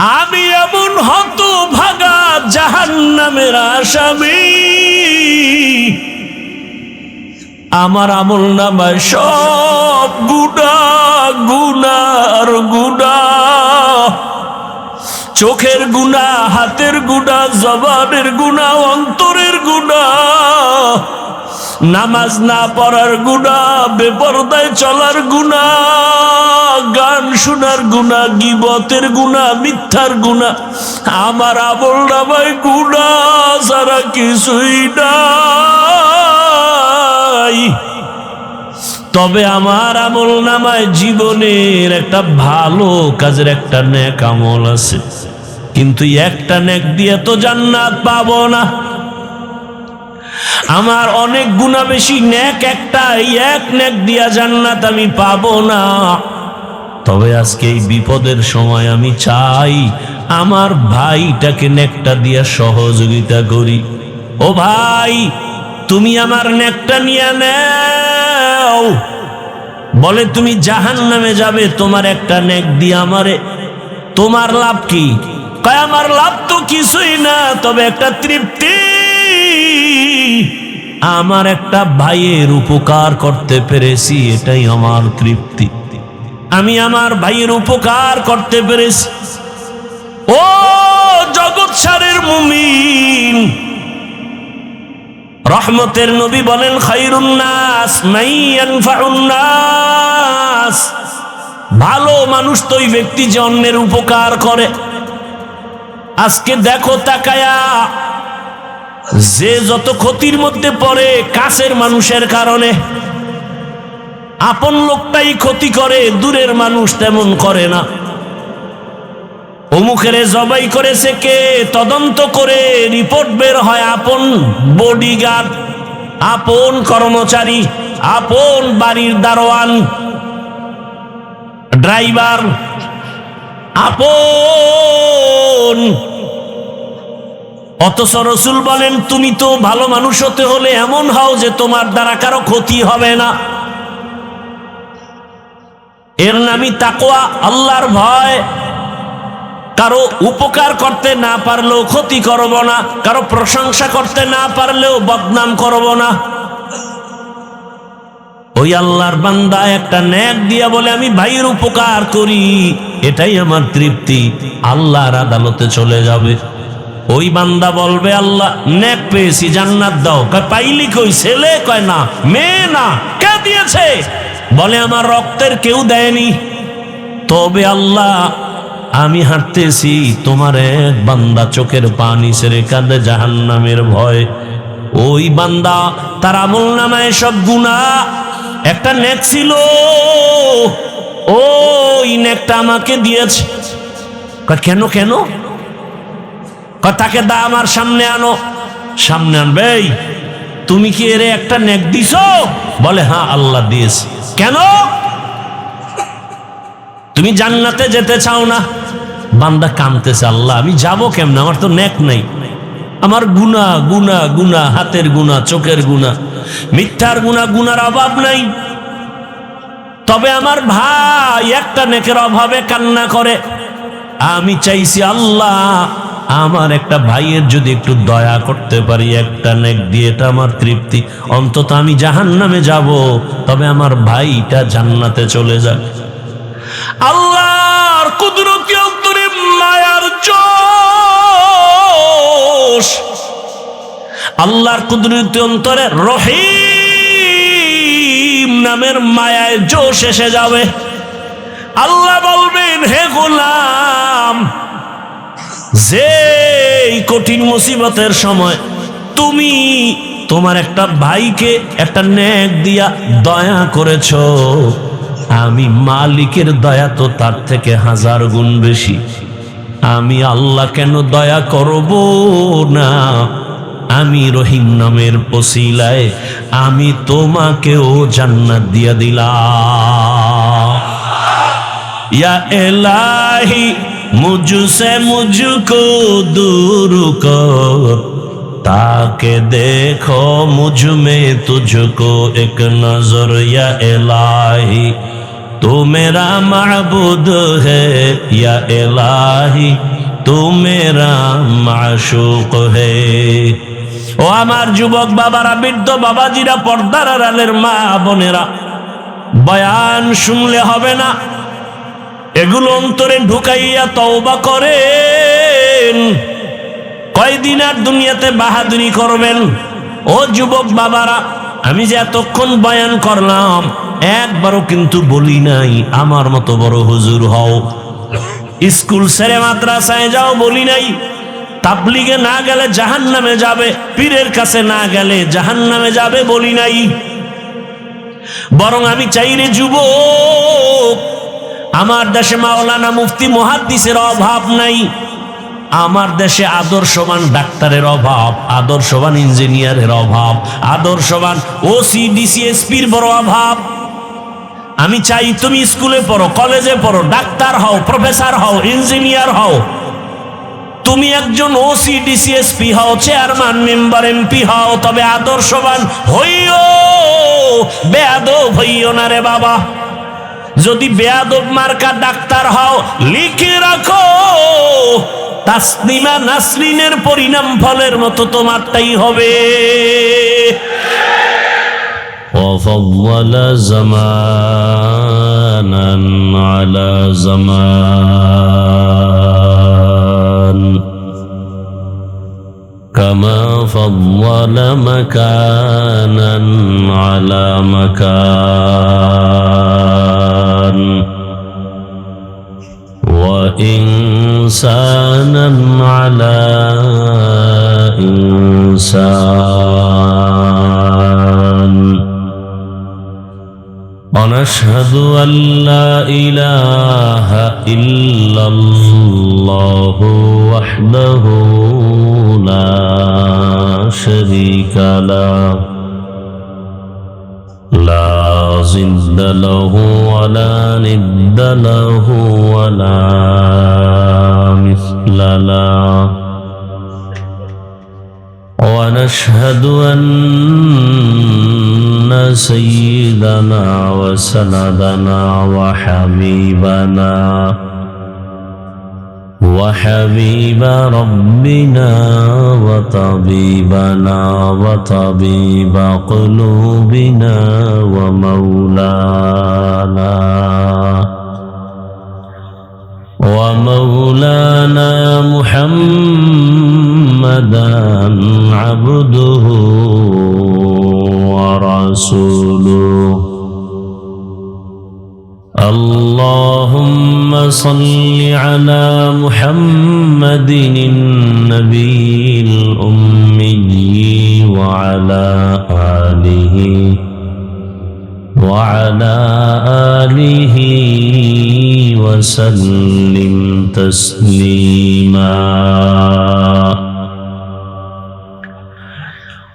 আমি এমন হতভাগা জাহান্নামের আসামি, আমার আমল নামায় সব গুনার গুনাহ, চোখের গুনাহ, হাতের গুনাহ, জবানের গুনাহ, অন্তরের গুনাহ, নামাজ না পড়ার গুনাহ, বেপরদায় চলার গুনাহ, গান শোনার গুনাহ, গীবতের গুনাহ, মিথ্যার গুনাহ। আমার আমল নামায় গুনাহ ছাড়া কিছুই নাই। তবে আমার আমল নামায় জীবনের একটা ভালো কাজের একটা নেক আমল আছে, কিন্তু একটা নেক দিয়ে তো জান্নাত পাবো না। আমার অনেক গুনাহ বেশি, নেক একটা, এক নেক দিয়া জান্নাত আমি পাবো না। তবে আজকে এই বিপদের সময় আমি চাই আমার ভাইটাকে নেকটা দিয়া সহযোগিতা করি। ও ভাই, তুমি আমার নেকটা নিয়ে নাও। বলে তুমি জাহান্নামে যাবে, তোমার একটা নেক দিয়ে আমারে, তোমার লাভ কি? কয় আমার লাভ তো কিছুই না, তবে একটা তৃপ্তি, আমার একটা ভাইয়ের উপকার করতে পেরেছি, এটাই আমার তৃপ্তি। আমি আমার ভাইয়ের উপকার করতে পেরেছি। ও জগৎ সারের মুমিন, রহমতের নবী বলেন খায়রুন নাস মান ইয়ানফাউন নাস, ভালো মানুষ তো ওই ব্যক্তি যে অন্যের উপকার করে। আজকে দেখো তাকায়া, যে যত ক্ষতির মধ্যে পড়ে কাছের মানুষের কারণে, আপন লোকটাই ক্ষতি করে, দূরের মানুষ তেমন করে না। অমুকের জবাই করেছে কে, তদন্ত করে রিপোর্ট বের হয় আপন বডিগার্ড, আপন কর্মচারী, আপন বাড়ির দারোয়ান, ড্রাইভার, আপন। অথচ রাসূল বলেন তুমি তো ভালো মানুষ হতে হলে এমন হও যে তোমার দ্বারা কারো ক্ষতি হবে না। এর নামই তাকওয়া, আল্লাহর ভয়। কারো উপকার করতে না পারলেও ক্ষতি করব না, কারো প্রশংসা করতে না পারলেও বদনাম করব না। ওই আল্লাহর বান্দা একটা নেক দিয়া বলে আমি ভাইয়ের উপকার করি, এটাই আমার তৃপ্তি, আল্লাহর আদালতে চলে যাবে। ওই বান্দা বলবে আল্লাহ নেক পেয়েছি, জান্নাত দাও। কয় পাইলি কই? ছেলে? কয় না। মেয়ে? না। কে দিয়েছে? বলে আমার রক্তের কেউ দেয়নি। তবে আল্লাহ আমি হাঁটতেছি, তোমার এক বান্দা চোখের পানি ছেড়ে কাঁদে জাহান্নামের ভয়। ওই বান্দা তার আমল নামায় সব গুনাহ, একটা নেক ছিল, ওই নেকটা আমাকে দিয়েছে। কেন কেন? তাকে দা আমার সামনে আনো। সামনে আনবে। তুমি কি এর একটা নেক দিছো? বলে হ্যাঁ আল্লাহ দিয়েছে। কেন? তুমি জান্নাতে যেতে চাও না? বান্দা কাঁদতেছে, আল্লাহ আমি যাবো কেমন, আমার তো নেক নাই, আমার গুনাহ গুনাহ গুনাহ, হাতের গুনাহ, চোখের গুনাহ, মিথ্যার গুনাহ, গুনার অভাব নাই। তবে আমার ভাই একটা নেকের অভাবে কান্না করে। আমি চাইছি আল্লাহ আমার একটা ভাইয়ের যদি একটু দয়া করতে পারি একটা নেক দিয়ে, এটা আমার তৃপ্তি। অন্তত আমি জাহান্নামে যাব, তবে আমার ভাইটা জান্নাতে চলে যাবে। আল্লাহর কুদরতি অন্তরে মায়ার জোশ, আল্লাহর কুদরতি অন্তরে রহিম নামের মায়ায় জোশ এসে যাবে। আল্লাহ বলবেন হে গোলাম, যে কঠিন মুসিবতের সময় তুমি তোমার একটা ভাইকে একটা নেক দিয়া দয়া করেছো, আমি মালিকের দয়া তো তার থেকে 1000 গুণ বেশি। আমি আল্লাহ কেন দয়া করব না? আমি রহিম নামের ওসিলায় আমি তোমাকেও জান্নাত দিয়া দিলাম। ইয়া ইলাহি মুঝসে মুঝকো दूर कर, ताके देखो मुझ में तुझको एक नजर। या इलाही तू मेरा माबूद है या इलाही तू मेरा माशूक है। ও আমার যুবক বাবারা, বৃদ্ধ বাবাজিরা, পর্দার আড়ালের মা বোনেরা, বয়ান শুনলে হবে না, এগুলো অন্তরে ঢুকাইয়া তওবা করেন। কয়দিন আর দুনিয়াতে বাহাদুরি করবেন? ও যুবক বাবারা, আমি যে এতক্ষণ বয়ান করলাম একবারও কিন্তু বলি নাই আমার মতো বড় হুজুর হও, স্কুল ছেড়ে মাদ্রাসায় যাও বলি নাই, তাবলিগে না গেলে জাহান্নামে যাবে, পীরের কাছে না গেলে জাহান্নামে যাবে বলি নাই। বরং আমি চাই রে যুবক, আমার দেশে মাওলানা মুফতি মুহাদ্দিসের অভাব নাই, আমার দেশে আদর্শবান ডাক্তারের অভাব, আদর্শবান ইঞ্জিনিয়ারের অভাব, আদর্শবান ওসি ডিসিএসপির বড় অভাব। আমি চাই তুমি স্কুলে পড়ো, কলেজে পড়ো, ডাক্তার হও, প্রফেসর হও, ইঞ্জিনিয়ার হও, তুমি একজন ওসি ডিসিএসপি হও, চেয়ারম্যান মেম্বার এমপি হও, তবে আদর্শবান হইও, বেয়াদব হইও না রে বাবা। যদি বেয়াদব মার্কা ডাক্তার হও, লিখে রাখো তাসলিমা নাসরিনের পরিণাম ফলের মতো তোমারটাই হবে। وفضل زمانا على زمان كما فضل مكانا على مكان وإنسانا على إنسان ونشهد أن لا إله إلا الله وحده لا شريك له لا ضد له ولا ند له ولا مثل له ونشهد أن سيدنا وسندنا وحبيب ربنا وطبيبنا وطبيب قلوبنا ومولانا محمدا عبده ورسوله اللهم صل على محمد النبي الأمي وعلى آله وسلم تسليما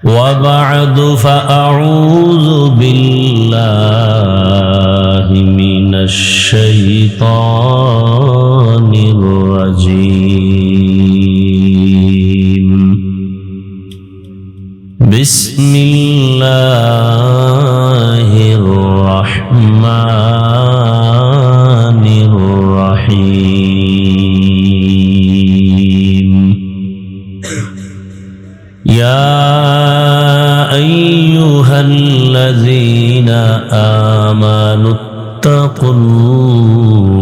وبعد فأعوذ بالله من الشيطان الرجيم بسم الله الرحمن الرحيم يا أيها الذين آمنوا اتقوا الله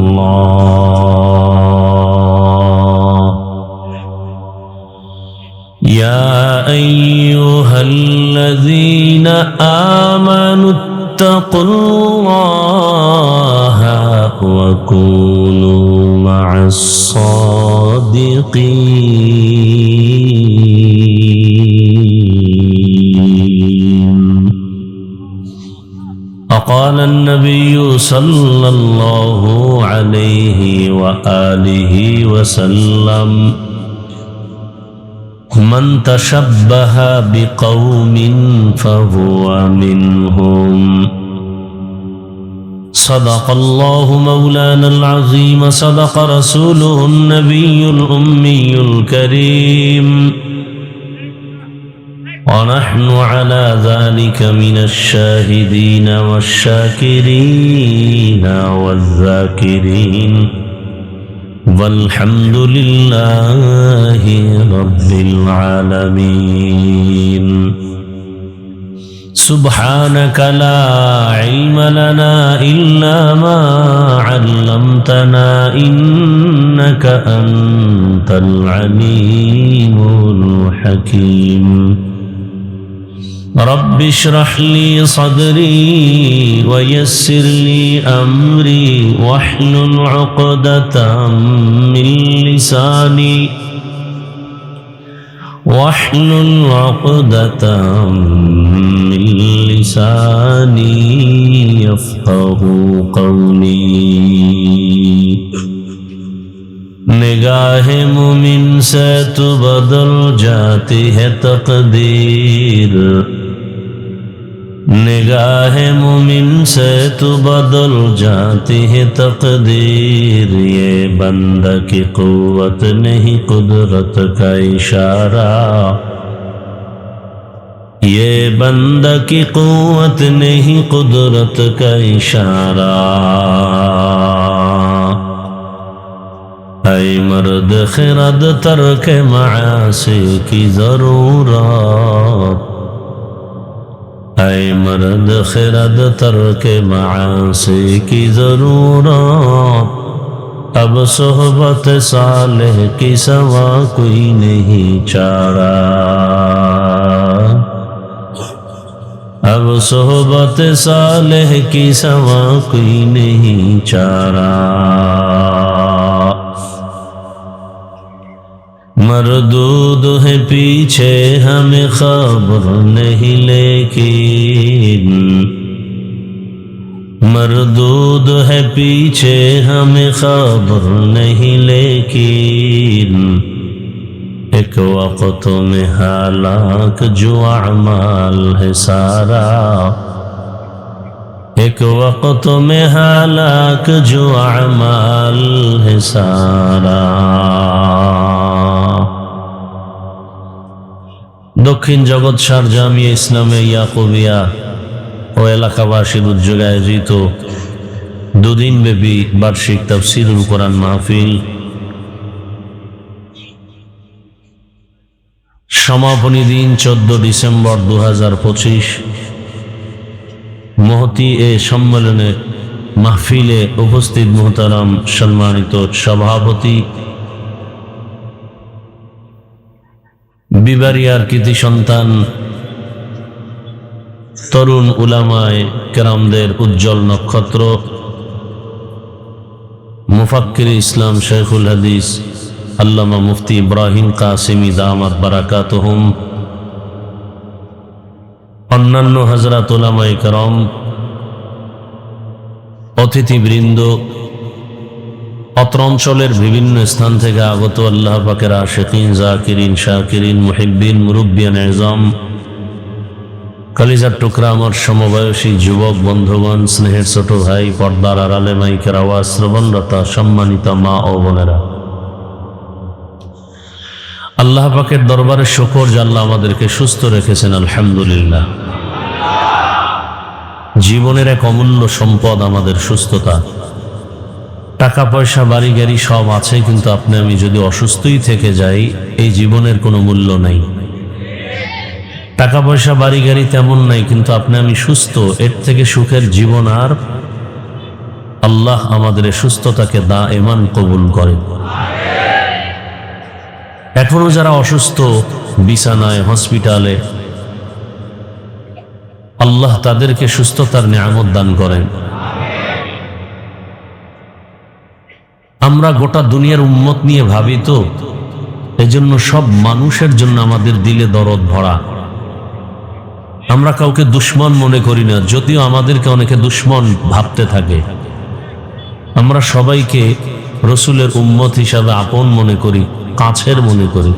يا أيها الذين آمنوا اتقوا الله وكونوا مع الصادقين وقال النبي صلى الله عليه وآله وسلم من تشبه بقوم فهو منهم صدق الله مولانا العظيم صدق رسوله النبي الأمي الكريم ونحن على ذلك من الشاهدين والشاكرين والذاكرين والحمد لله رب العالمين سبحانك لا علم لنا إلا ما علمتنا إنك أنت العليم الحكيم رب اشرح لي صدري ويسر لي أمري واحلل عقدة من لساني يفقه قولي निगाह मुमिन से तो बदल जाती है तकदीर निगाह मुमिन से तो बदल जाती है तकदीर ये बंदा की कुव्वत नहीं कुदरत का इशारा ये बंदा की कुव्वत नहीं कुदरत का इशारा ऐ मर्द खिरद तर्क मासी की जरूरत ऐ मर्द खिरद तर्क मासी की जरूरत अब सोहबत सालेह की सवा कोई नहीं चारा अब सोहबत सालेह की सवा कोई नहीं चारा मरदूद है पीछे हमें खबर नहीं लेकिन मरदूद है पीछे हमें खबर नहीं लेकिन एक वक्त में हालाक जो अमाल है सारा एक वक्त में हालाक जो अमाल है सारा দক্ষিণ জগৎ সার জামিয়া ইসলামে ইয়াকুবিয়া ও এলাকাবাসীর উদ্যোগে আয়োজিত দুদিনব্যাপী বার্ষিক তাফসীরুল কোরআন মাহফিল সমাপনী দিন 14 ডিসেম্বর 2025 মহতি এ সম্মেলনে মাহফিলে উপস্থিত মুহতারাম সম্মানিত সভাপতি বিবারিয়ার কৃতি সন্তান তরুণ উলামায়ে কেরামদের উজ্জ্বল নক্ষত্র মুফাক্কির ইসলাম শেখুল হাদিস আল্লামা মুফতি ইব্রাহিম কাসিমি দামাত বারাকাতুহুম অন্যান্য হযরত উলামায়ে কেরাম অতিথিবৃন্দ অত্র অঞ্চলের বিভিন্ন স্থান থেকে আগত আল্লাহ পাকের আশিকিন জাকিরিন শাকিরিন মুহিব্বিন মুরব্বিয়ান এজম কলিজার টুকরা আমার সমবয়সী যুবক বন্ধুগণ স্নেহের ছোট ভাই পর্দার আড়ালে মাইকের আওয়াজ শ্রবণরতা সম্মানিত মা ও বোনেরা আল্লাহ পাকের দরবারে শুকর যে আল্লাহ আমাদেরকে সুস্থ রেখেছেন আলহামদুলিল্লাহ জীবনের এক অমূল্য সম্পদ আমাদের সুস্থতা টাকা পয়সা বাড়ি গাড়ি সব আছে কিন্তু আপনি আমি যদি অসুস্থই থেকে যাই এই জীবনের কোনো মূল্য নাই টাকা পয়সা বাড়ি গাড়ি তেমন নাই কিন্তু আপনি আমি সুস্থ এর থেকে সুখের জীবন আর আল্লাহ আমাদের সুস্থতাকে দায়েমান কবুল করেন এখনো যারা অসুস্থ বিছানায় হসপিটালে আল্লাহ তাদেরকে সুস্থতার নিয়ামত দান করেন আমরা গোটা দুনিয়ার উম্মত নিয়ে ভাবি তো এজন্য সব মানুষের জন্য আমাদের দিলে দরদ ভরা আমরা কাউকে দুশমন মনে করি না যদিও আমাদেরকে অনেকে দুশমন ভাবতে থাকে আমরা সবাইকে রসুলের উম্মত হিসাবে আপন মনে করি কাছের মনে করি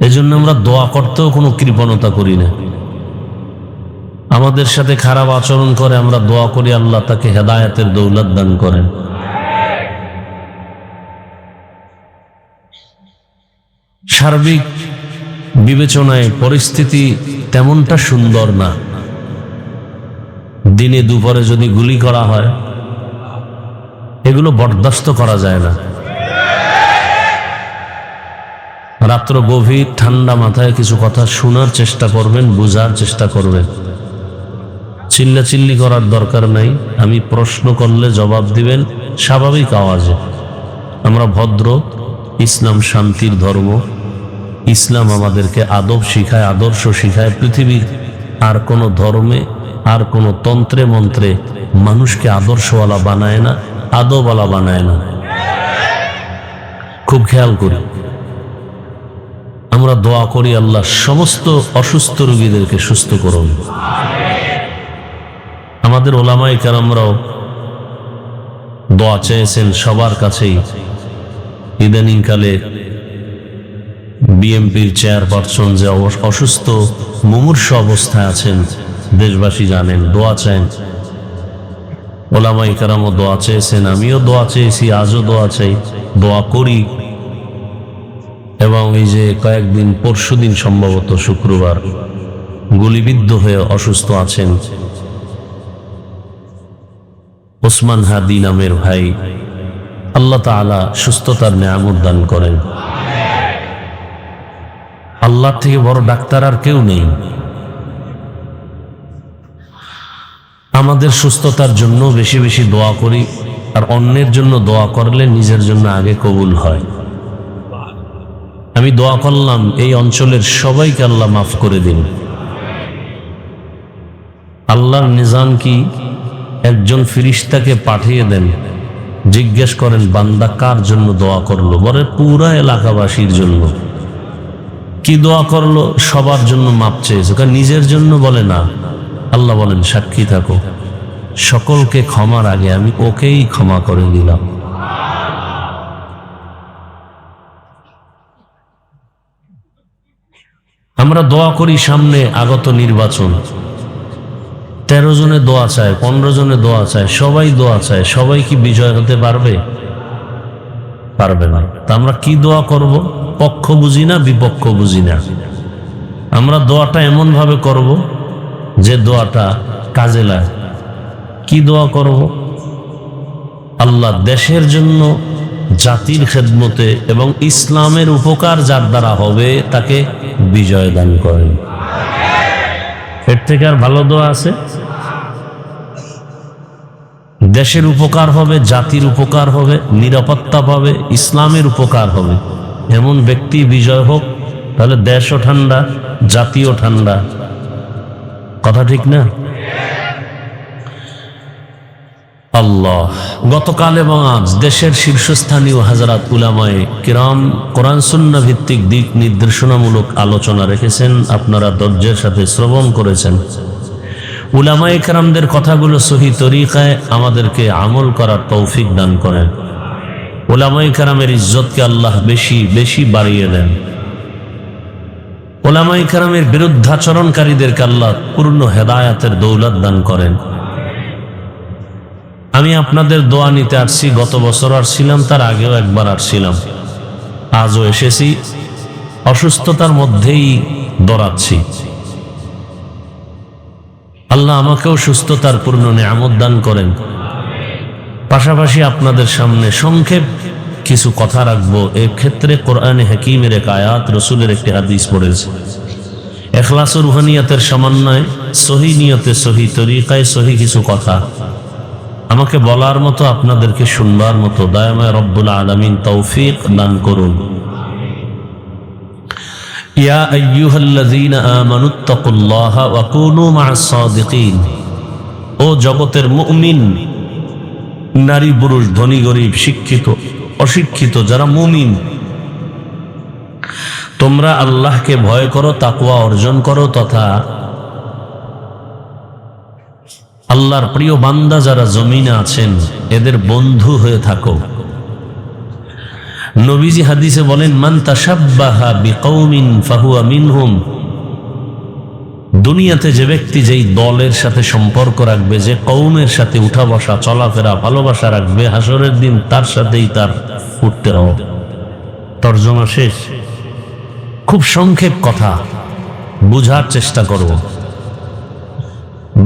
এজন্য আমরা দোয়া করতেও কোনো কৃপণতা করি না আমাদের সাথে খারাপ আচরণ করে আমরা দোয়া করি আল্লাহ তাকে হেদায়েতের দৌলত দান করেন সার্বিক বিবেচনায় পরিস্থিতি তেমনটা সুন্দর না। দিনে দুপুরে যদি গুলি করা হয়, এগুলো বরদাস্ত করা যায় না। রাত্র গভীর ঠান্ডা মাথায় কিছু কথা শোনার চেষ্টা করবেন, বোঝার চেষ্টা করবেন। চিল্লাচিল্লি করার দরকার নাই। আমি প্রশ্ন করলে জবাব দিবেন স্বাভাবিক আওয়াজে। আমরা ভদ্র, ইসলাম শান্তির ধর্ম। ইসলাম আমাদেরকে আদব শিখায়, আদর্শ শিখায়। পৃথিবীর আর কোনো ধর্মে, আর কোনো তন্ত্রে মন্ত্রে মানুষকে আদর্শওয়ালা বানায় না, আদবওয়ালা বানায় না। খুব খেয়াল করি। আমরা দোয়া করি, আল্লাহ সমস্ত অসুস্থ রোগীদেরকে সুস্থ করুন। আমাদের ওলামায়ে কেরামরাও দোয়া চেয়েছেন সবার কাছেই। ইদানিংকালে বিএমপির চেয়ারপারসন যে অসুস্থ মুমূর্ষ অবস্থায় আছেন, দেশবাসী জানেন, দোয়া চান। ওলামায়ে কেরামও দোয়া চেয়েছেন, আমিও দোয়া চেয়েছি, আজও দোয়া চাই, দোয়া করি। এবং এই যে কয়েকদিন, পরশুদিন সম্ভবত শুক্রবার, গুলিবিদ্ধ হয়ে অসুস্থ আছেন ওসমান হাদি নামের ভাই, আল্লাহ তাআলা সুস্থতার নেয়ামত দান করেন। আল্লাহর থেকে বড় ডাক্তার আর কেউ নেই। আমাদের সুস্থতার জন্য বেশি বেশি দোয়া করি, আর অন্যের জন্য দোয়া করলে নিজের জন্য আগে কবুল হয়। আমি দোয়া করলাম এই অঞ্চলের সবাইকে আল্লাহ মাফ করে দিন। আল্লাহর নিজাম কি, একজন ফিরিস্তাকে পাঠিয়ে দেন, জিজ্ঞেস করেন বান্দা কার জন্য দোয়া করলো, বলে পুরা এলাকাবাসীর জন্য। কি দোয়া করলো? সবার জন্য মাপ চেয়েছে। নিজের জন্য বলে না। আল্লাহ বলেন সাক্ষী থাকো, সকলকে ক্ষমার আগে আমি ওকেই ক্ষমা করে দিলাম। আমরা দোয়া করি সামনে আগত নির্বাচন। 13 জনে দোয়া চায়, 15 জনে দোয়া চায়, সবাই দোয়া চায়। সবাই কি বিজয় হতে পারবে? পারবে না। তা আমরা কি দোয়া করব? পক্ষ বুঝি না, বিপক্ষ বুঝি না। আমরা দোয়াটা এমন ভাবে করব যে দোয়াটা কাজে লাগে। কি দোয়া করব? আল্লাহ দেশের জন্য, জাতির খেদমতে এবং ইসলামের উপকার যার দ্বারা হবে তাকে বিজয় দান করেন। এর থেকে আর ভালো দোয়া আছে? দেশের উপকার হবে, জাতির উপকার হবে, নিরাপত্তা পাবে, ইসলামের উপকার হবে, এমন ব্যক্তি বিজয় হোক। তাহলে দেশও ঠান্ডা, জাতিও ঠান্ডা। কথা ঠিক না? আল্লাহ, গতকাল এবং আজ দেশের শীর্ষস্থানীয় হাজারাত উলামায়ে কিরাম কোরআন সুন্নাহ ভিত্তিক দিক নির্দেশনামূলক আলোচনা রেখেছেন। আপনারা ধৈর্যের সাথে শ্রবণ করেছেন। উলামায়ে কেরামদের কথাগুলো সহি তরিকায় আমাদেরকে আমল করার তৌফিক দান করেন। উলামায়ে কেরামের ইজ্জতকে আল্লাহ বেশি বেশি বাড়িয়ে দেন। উলামায়ে কেরামের বিরুদ্ধাচরণকারীদেরকে আল্লাহ পূর্ণ হেদায়াতের দৌলত দান করেন। আমি আপনাদের দোয়া নিতে আসছি। গত বছর আসছিলাম, তার আগেও একবার আসছিলাম, আজও এসেছি। অসুস্থতার মধ্যেই দৌড়াচ্ছি। আল্লাহ আমাকেও সুস্থতার পূর্ণ নেয়ামত দান করেন। পাশাপাশি আপনাদের সামনে সংক্ষেপ কিছু কথা রাখবো। এর ক্ষেত্রে কোরআনে হাকিমের এক আয়াত, রসুলের একটি হাদিস পড়েছে। ইখলাস ও রুহানিয়াতের সমন্বয়ে সহি নিয়তে, সহি তরিকায়, সহি কিছু কথা আমাকে বলার মতো, আপনাদেরকে শুনবার মতো দয়াময় রব্বুল আলামিন তৌফিক দান করুন। ইয়া আইয়ুহাল্লাযীনা আমানুত্তাকুল্লাহা ওয়া কুনু মা'আস সাদিকিন। ও জগতের মুমিন, নারী পুরুষ, ধনী গরিব, শিক্ষিত অশিক্ষিত, যারা মুমিন, তোমরা আল্লাহকে ভয় করো, তাকওয়া অর্জন করো, তথা আল্লাহর প্রিয় বান্দা যারা জমিনে আছেন এদের বন্ধু হয়ে থাকো। নবীজি হাদিসে বলেন, মান তাশাব্বাহা বিকওমিন ফাহুয়া মিনহুম। দুনিয়াতে যে ব্যক্তি যেই দলের সাথে সম্পর্ক রাখবে, যে কওমের সাথে উঠা বসা, চলাফেরা, ভালোবাসা রাখবে, হাসরের দিন তার সাথেই তার উঠতে হবে। তর্জমা শেষ। খুব সংক্ষেপ কথা, বুঝার চেষ্টা করব।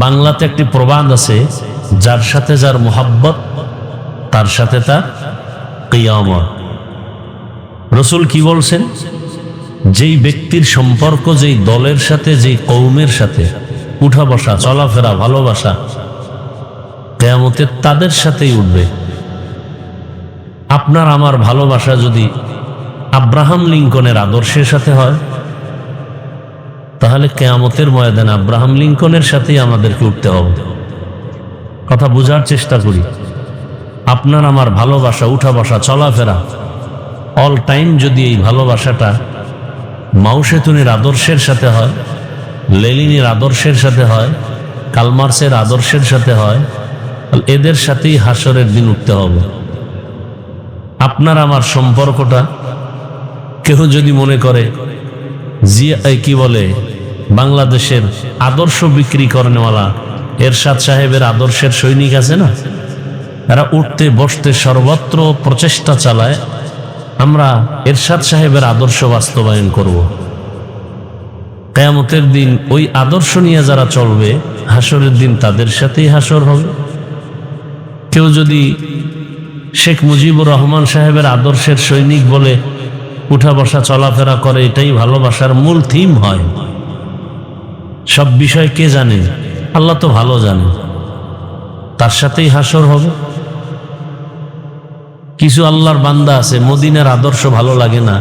বাংলাতে একটি প্রবাদ আছে, যার সাথে যার মোহাব্বত তার সাথে তার কিয়ামত। রসুল কি বলছেন? যেই ব্যক্তির সম্পর্ক যেই দলের সাথে, যেই কওমের সাথে উঠা বসা, চলাফেরা, ভালোবাসা, কিয়ামতে তাদের সাথেই উঠবে। আপনার আমার ভালোবাসা যদি আব্রাহাম লিঙ্কনের আদর্শের সাথে হয়, তাহলে কিয়ামতের ময়দানে আব্রাহাম লিঙ্কনের সাথেই আমাদেরকে উঠতে হবে। কথা বোঝার চেষ্টা করি। আপনার আমার ভালোবাসা, উঠা বসা, চলাফেরা, অল টাইম যদি এই ভালোবাসাটা মাও সেতুনের আদর্শের সাথে হয়, লেনিনের আদর্শের সাথে হয়, কালমার্সের আদর্শের সাথে হয়, এদের সাথেই হাসরের দিন উঠতে হবে। আপনার আমার সম্পর্কটা কেউ যদি মনে করে কি বলে, বাংলাদেশের আদর্শ বিক্রি করেনওয়ালা এরশাদ সাহেবের আদর্শের সৈনিক আছে না, এরা উঠতে বসতে সর্বত্র প্রচেষ্টা চালায়, আমরা এরশাদ সাহেবের আদর্শ বাস্তবায়ন করব। কিয়ামতের দিন ওই আদর্শ নিয়ে যারা চলবে, হাসরের দিন তাদের সাথেই হাসর হবে। কেউ যদি শেখ মুজিবুর রহমান সাহেবের আদর্শের সৈনিক বলে উঠা বসা চলাফেরা করে, এটাই ভালোবাসার মূল থিম হয়, সব বিষয় কে জানে? আল্লাহ তো ভালো জানে, তার সাথেই হাসর হবে। কিছু আল্লাহর বান্দা আছে মদিনার আদর্শ ভালো লাগে না,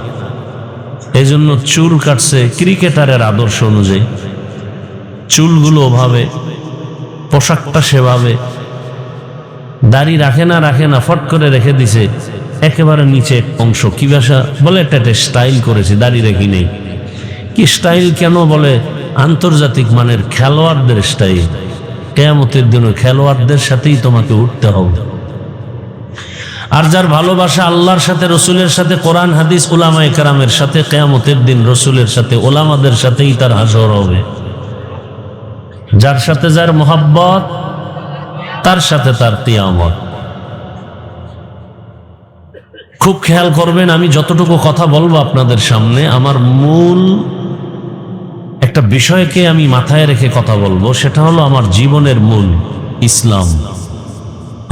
এই জন্য চুল কাটছে ক্রিকেটারের আদর্শ অনুযায়ী, চুলগুলো ওভাবে, পোশাকটা সেভাবে, দাড়ি রাখে না ফট করে রেখে দিছে একেবারে নিচে অংশ, কি ভাষা বলে, এটা স্টাইল করেছে, দাড়ি রেখি নেই। কি স্টাইল কেন? বলে আন্তর্জাতিক মানের খেলোয়াড়দের স্টাইল। কিয়ামতের দিন খেলোয়াড়দের সাথেই তোমাকে উঠতে হবে। আর যার ভালোবাসা আল্লাহর সাথে, রসুলের সাথে, কোরআন হাদিস, উলামায়ে কেরামের সাথে, কিয়ামতের দিন রসুলের সাথে, ওলামাদের সাথেই তার হাসর হবে। যার সাথে যার মোহাব্বত তার সাথে তার কিয়ামত। খুব খেয়াল করবেন, আমি যতটুকু কথা বলবো আপনাদের সামনে, আমার মূল একটা বিষয়কে আমি মাথায় রেখে কথা বলবো, সেটা হলো আমার জীবনের মূল ইসলাম,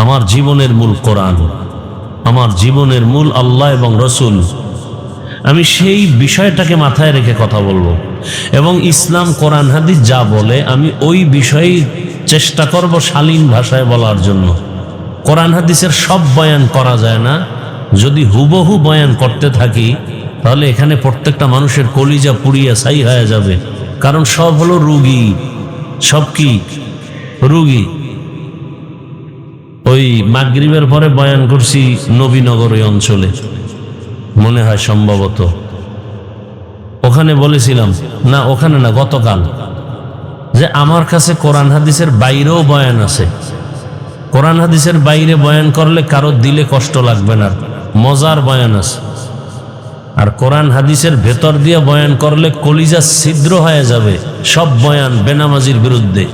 আমার জীবনের মূল কোরআন, আমার জীবনের মূল আল্লাহ এবং রসুল। আমি সেই বিষয়টাকে মাথায় রেখে কথা বলবো, এবং ইসলাম, কোরআন হাদিস যা বলে আমি ওই বিষয়ে চেষ্টা করব শালীন ভাষায় বলার জন্য। কোরআন হাদিসের সব বয়ান করা যায় না, যদি হুবহু বয়ান করতে থাকি তাহলে এখানে প্রত্যেকটা মানুষের কলিজা পুড়িয়া ছাই হয়ে যাবে, কারণ সব হলো রুগী, সব কি রুগী। ওই মাগরিবের পরে বয়ান করছি নবীনগর ওই অঞ্চলে, মনে হয় সম্ভবত ওখানে বলেছিলাম, না ওখানে না, গতকাল, যে আমার কাছে কোরআন হাদিসের বাইরেও বয়ান আছে। কোরআন হাদিসের বাইরে বয়ান করলে কারো দিলে কষ্ট লাগবে না, মজার বয়ান আছে। আর কোরআন হাদিসের ভেতর দিয়ে বয়ান করলে কলিজা ছিদ্র হয়ে যাবে। সব বয়ান বেনামাজির বিরুদ্ধে,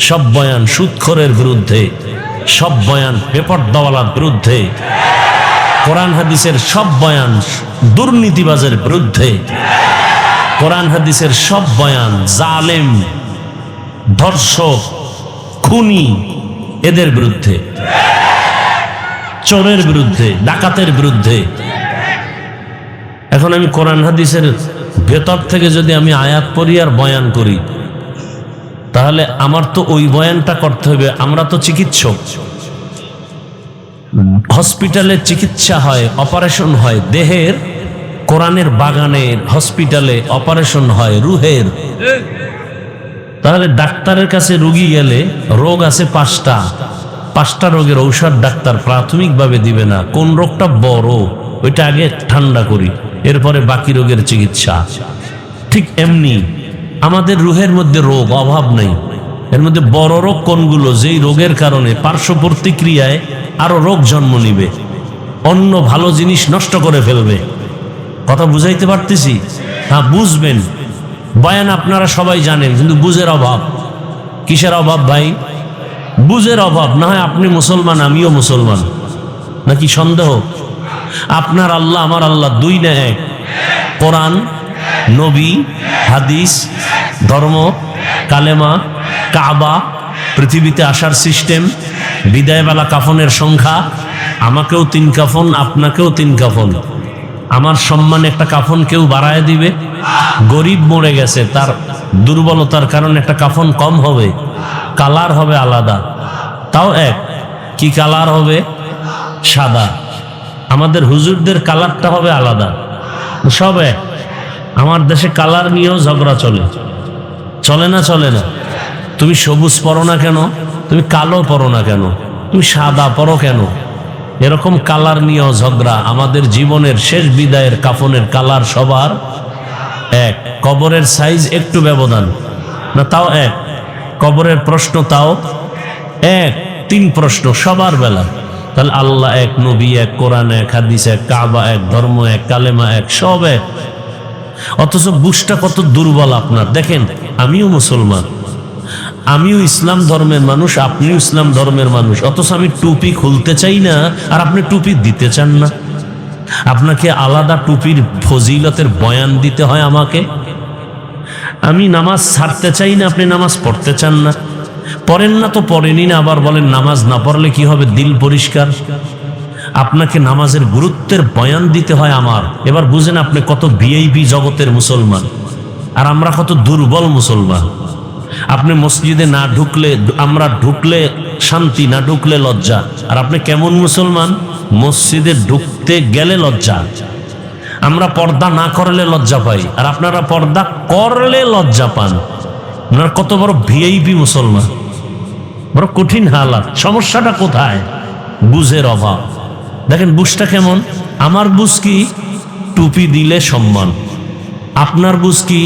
সব বয়ান সুদখোরের বিরুদ্ধে, সব বয়ান বেপরদাওয়ালার বিরুদ্ধে, কোরআন হাদিসের সব বয়ান দুর্নীতিবাজের বিরুদ্ধে, কোরআন হাদিসের সব বয়ান জালেম, ধর্ষক, খুনি এদের বিরুদ্ধে, চোরের বিরুদ্ধে, ডাকাতের বিরুদ্ধে। এখন আমি কোরআন হাদিসের ভেতর থেকে যদি আমি আয়াত পড়ি আর বয়ান করি, তাহলে আমার তো ওই বয়ানটা করতে হবে। আমরা তো চিকিৎসক, হসপিটালে চিকিৎসা হয়, অপারেশন হয় দেহের, কোরআনের বাগানের হসপিটালে অপারেশন হয় রুহের। তাহলে ডাক্তারের কাছে রুগী গেলে রোগ আছে পাঁচটা রোগের ঔষধ ডাক্তার প্রাথমিকভাবে দিবে না। কোন রোগটা বড় ওইটা আগে ঠান্ডা করি, এরপরে বাকি রোগের চিকিৎসা। ঠিক এমনি আমাদের রুহের মধ্যে রোগ অভাব নেই, এর মধ্যে বড় রোগ কোনগুলো, যেই রোগের কারণে পার্শ্ব প্রতিক্রিয়ায় আরো রোগ জন্ম নিবে, অন্য ভালো জিনিস নষ্ট করে ফেলবে। কথা বুঝাইতে পারতেছি? হ্যাঁ, বুঝবেন। বয়ান আপনারা সবাই জানেন, কিন্তু বুঝের অভাব। কিসের অভাব ভাই? বুঝের অভাব। না হয় আপনি মুসলমান, আমিও মুসলমান, নাকি সন্দেহ? আপনার আল্লাহ আমার আল্লাহ দুই না এক? কোরআন নবী, হাদিস, ধর্ম, কালেমা, কাবা, পৃথিবীতে আসার সিস্টেম, বিদায়বেলা কাফনের সংখ্যা, আমাকেও 3 কাফন, আপনাকেও 3 কাফন। আমার সম্মানে একটা কাফন কেউ বাড়ায় দিবে? গরিব মরে গেছে, তার দুর্বলতার কারণে একটা কাফন কম হবে, কালার হবে আলাদা, তাও এক। কি কালার হবে? সাদা। আমাদের হুজুরদের কালারটা হবে আলাদা, সব এক। আমার দেশে কালার নিয়েও ঝগড়া চলে, চলে না? চলে না। তুমি সবুজ পরো না কেন? তুমি কালো পরো না কেন? তুমি সাদা পরো কেন? এরকম কালার নিয়েও ঝগড়া। আমাদের জীবনের শেষ বিদায়ের কাফনের কালার সবার এক। কবরের সাইজ একটু ব্যবধান না, তাও এক। কবরের প্রশ্ন তাও এক। 3 প্রশ্ন সবার বেলা। তাহলে আল্লাহ এক, নবী এক, কোরআন এক, হাদিস এক, কাবা এক, ধর্ম এক, কালেমা এক, সব এক। অথচ বুঝটা কত দুর্বল আপনার। দেখেন, আমিও মুসলমান, আমিও ইসলাম ধর্মের মানুষ, আপনিও ইসলাম ধর্মের মানুষ, অথচ আমি টুপি খুলতে চাই না আর আপনি টুপি দিতে চান না। আপনাকে আলাদা টুপির ফজিলতের বয়ান দিতে হয় আমাকে। আমি নামাজ ছাড়তে চাই না, আপনি নামাজ পড়তে চান না। পড়েন না তো পড়েনি না, আবার বলেন নামাজ না পড়লে কি হবে, দিল পরিষ্কার। আপনাকে নামাজের গুরুত্বের বয়ান দিতে হয় আমার। এবার বুঝেন আপনি কত ভিআইপি জগতের মুসলমান আর আমরা কত দুর্বল মুসলমান। আপনি মসজিদে না ঢুকলে, আমরা ঢুকলে শান্তি, না ঢুকলে লজ্জা। আর আপনি কেমন মুসলমান? মসজিদে ঢুকতে গেলে লজ্জা। আমরা পর্দা না করলে লজ্জা পাই, আর আপনারা পর্দা করলে লজ্জা পান। আপনারা কত বড় ভিআইপি মুসলমান, বড় কঠিন হালাত। সমস্যাটা কোথায়? বুঝের অভাব। দেখেন বুঝটা কেমন। আমার বুঝ কি? টুপি দিলে সম্মান। আপনার বুঝ কি?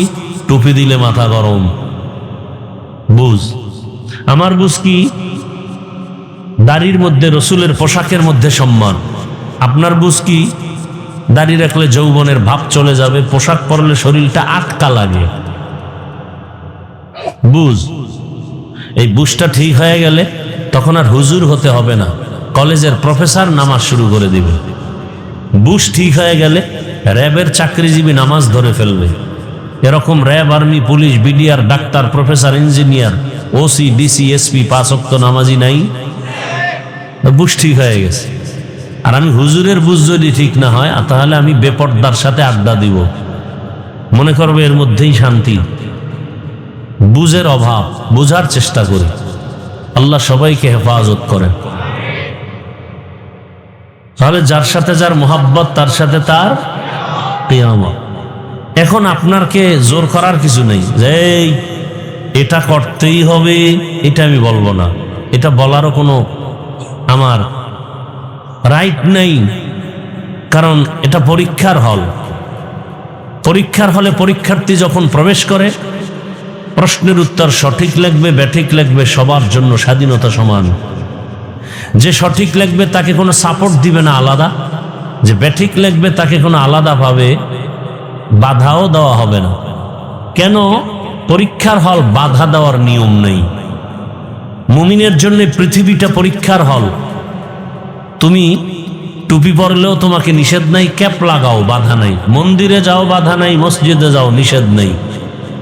টুপি দিলে মাথা গরম। বুঝ আমার বুঝ কি? দাড়ির মধ্যে, রসুলের পোশাকের মধ্যে সম্মান। আপনার বুঝ কি? দাড়ি রাখলে যৌবনের ভাব চলে যাবে, পোশাক পরলে শরীরটা আটকা লাগে। বুঝ। এই বুঝটা ঠিক হয়ে গেলে তখন আর হুজুর হতে হবে না, কলেজের প্রফেসর নামাজ শুরু করে দিবে। বুঝ ঠিক হয়ে গেলে র্যাবের চাকরিজীবী নামাজ ধরে ফেলবে। এরকম RAB, army, police, BDR, doctor, professor, engineer, OC, DC, SP 5 ওয়াক্ত নামাজি নাই। বুঝ ঠিক হয়ে গেছে। আর আমি হুজুরের বুঝ যদি ঠিক না হয়, তাহলে আমি বেপর্দার সাথে আড্ডা দিব, মনে করবো এর মধ্যেই শান্তি। বুঝের অভাব। বুঝার চেষ্টা করি। আল্লাহ সবাইকে হেফাজত করেন। তাহলে যার সাথে যার মোহাব্বত, তার সাথে তার কিয়ামত। এখন আপনাকে জোর করার কিছু নেই যে এটা করতেই হবে, এটা আমি বলবো না, এটা বলারও কোনো আমার রাইট নেই। কারণ এটা পরীক্ষার হল। পরীক্ষার হলে পরীক্ষার্থী যখন প্রবেশ করে, প্রশ্নের উত্তর সঠিক লিখবে, ব্যাঠিক লিখবে, সবার জন্য স্বাধীনতা সমান। যে সঠিক লিখবে তাকে কোনো সাপোর্ট দিবে না আলাদা, যে ব্যাঠিক লিখবে তাকে কোনো আলাদাভাবে বাধাও দেওয়া হবে না। কেন? পরীক্ষার হল, বাধা দেওয়ার নিয়ম নেই। মুমিনের জন্য পৃথিবীটা পরীক্ষার হল। তুমি টুপি পরলেও তোমাকে নিষেধ নাই, ক্যাপ লাগাও, বাধা নাই। মন্দিরে যাও, বাধা নাই। মসজিদে যাও, নিষেধ নেই।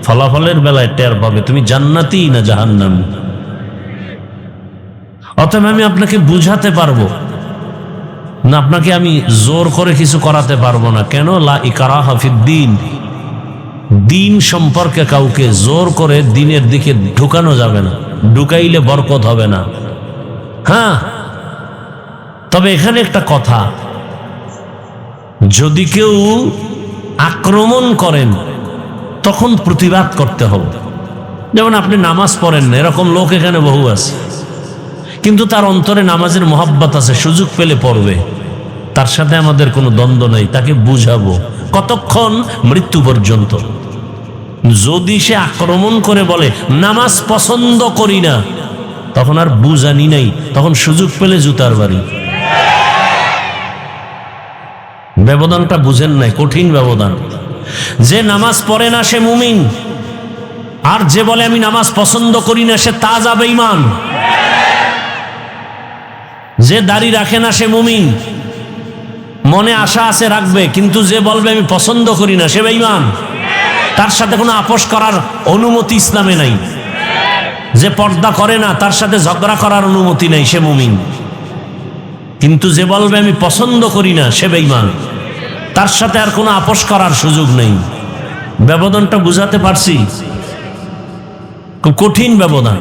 ফলাফলের বেলায় টের পাবে তুমি জান্নাতি না জাহান্নামী। অতএব আমি আপনাকে বুঝাতে পারবো না, আপনাকে আমি জোর করে কিছু করাতে পারবো না। কেন? লা ইকরাহা ফিদ্দীন। দিন সম্পর্কে কাউকে জোর করে দিনের দিকে ঢুকানো যাবে না, ঢুকাইলে বরকত হবে না। হ্যাঁ, তবে এখানে একটা কথা, যদি কেউ আক্রমণ করেন তখন প্রতিবাদ করতে হবে। যেমন আপনি নামাজ পড়েন না, এরকম লোক এখানে বহু আছে, কিন্তু তার অন্তরে নামাজের মোহাব্বত আছে, সুযোগ পেলে পড়বে। তার সাথে আমাদের কোনো দ্বন্দ্ব নেই, তাকে বুঝাবো কতক্ষণ? মৃত্যু পর্যন্ত। যদি সে আক্রমণ করে বলে নামাজ পছন্দ করি না, তখন আর বুঝানি নাই, তখন সুযোগ পেলে জুতার বাড়ি। ব্যবধানটা বুঝেন নাই, কঠিন ব্যবধান। যে নামাজ পড়ে না সে মুমিন, আর যে বলে আমি নামাজ পছন্দ করি না সে তাজা বেঈমান। যে দাড়ি রাখে না সে মুমিন, মনে আশা আছে রাখবে, কিন্তু যে বলবে আমি পছন্দ করি না সে বেঈমান। তার সাথে কোনো আপোষ করার অনুমতি ইসলামে নাই। যে পর্দা করে না তার সাথে ঝগড়া করার অনুমতি নেই, সে মুমিন। কিন্তু যে বলবে আমি পছন্দ করি না, সে বেঈমান, তার সাথে আর কোনো আপোষ করার সুযোগ নেই। ব্যবধানটা বুঝাতে পারছি? খুব কঠিন ব্যবধান।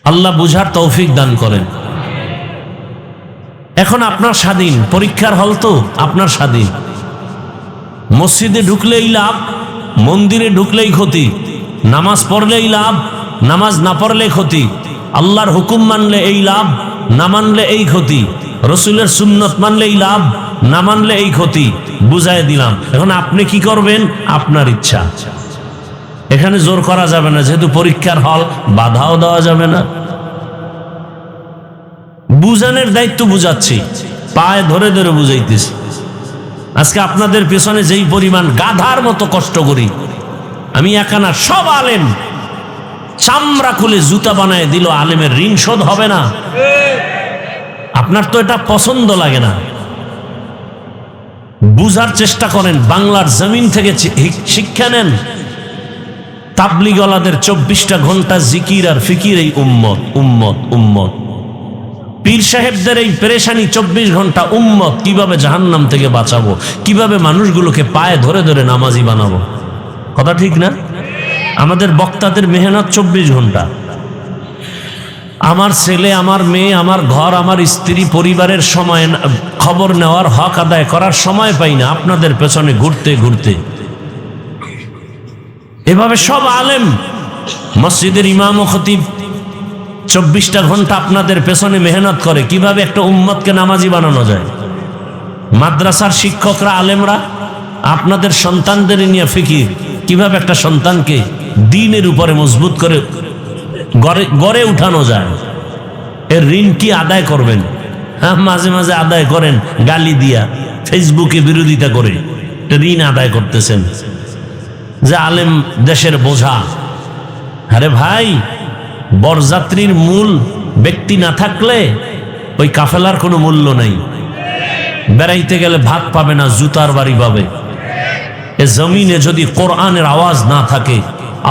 আল্লাহ বুঝার তৌফিক দান করেন। এখন আপনার স্বাধীন, পরীক্ষার হল তো আপনার স্বাধীন। মসজিদে ঢুকলেই লাভ, মন্দিরে ঢুকলেই ক্ষতি। নামাজ পড়লেই লাভ, নামাজ না পড়লে ক্ষতি। আল্লাহর হুকুম মানলে এই লাভ, না মানলে এই ক্ষতি। রসুলের সুন্নত মানলেই লাভ, না মানলে এই ক্ষতি। বুঝাই দিলাম। এখন আপনি কি করবেন? আপনার ইচ্ছা। এখানে জোর করা যাবে না, যেহেতু পরীক্ষার হল, বাধাও দেওয়া যাবে না। বুঝানোর দায়িত্ব বুঝাচ্ছি, পায়ে ধরে ধরে বুঝাইতেছি। আজকে আপনাদের পেছনে যেই পরিমাণ গাধার মতো কষ্ট করি, আমি একা না, সব আলেম চামড়া খুলে জুতা বানায় দিল, আলেমের ঋণ শোধ হবে না। আপনার তো এটা পছন্দ লাগে না। বুঝার চেষ্টা করেন, বাংলার জমিন থেকে শিক্ষা নেন। তাবলিগওয়ালাদের 24টা ঘন্টা জিকির আর ফিকির, এই উম্মত উম্মত উম্মত। পীর সাহেবদের এই পেরেশানি 24 ঘন্টা, উম্মত কিভাবে জাহান্নাম থেকে বাঁচাবো, কিভাবে মানুষগুলোকে পায়ে ধরে ধরে নামাজি বানাবো। কথা ঠিক না? আমাদের বক্তাদের মেহনত 24 ঘন্টা। আমার ছেলে, আমার মেয়ে, আমার ঘর, আমার স্ত্রী, পরিবারের সময় খবর নেওয়ার, হক আদায় করার সময় পাই না, আপনাদের পেছনে ঘুরতে ঘুরতে। এভাবে সব আলেম, মসজিদের ইমাম ও খতিব 24টা ঘন্টা আপনাদের পেছনে মেহনত করে কিভাবে একটা উম্মতকে নামাজি বানানো যায়। মাদ্রাসার শিক্ষকরা, আলেমরা আপনাদের সন্তানদের নিয়ে ফিকির, কিভাবে একটা সন্তানকে দ্বীনের উপরে মজবুত করে গড়ে উঠানো যায়। এর ঋণ কি আদায় করবেন? হ্যাঁ, মাঝে মাঝে আদায় করেন, গালি দিয়া, ফেসবুকে বিরোধিতা করে ঋণ আদায় করতেছেন যে আলেম দেশের বোঝা। আরে ভাই, বরযাত্রীর মূল ব্যক্তি না থাকলে ওই কাফেলার কোনো মূল্য নেই। বেড়াইতে গেলে ভাত পাবে না, জুতার বাড়ি পাবে। এ জমিনে যদি কোরআনের আওয়াজ না থাকে,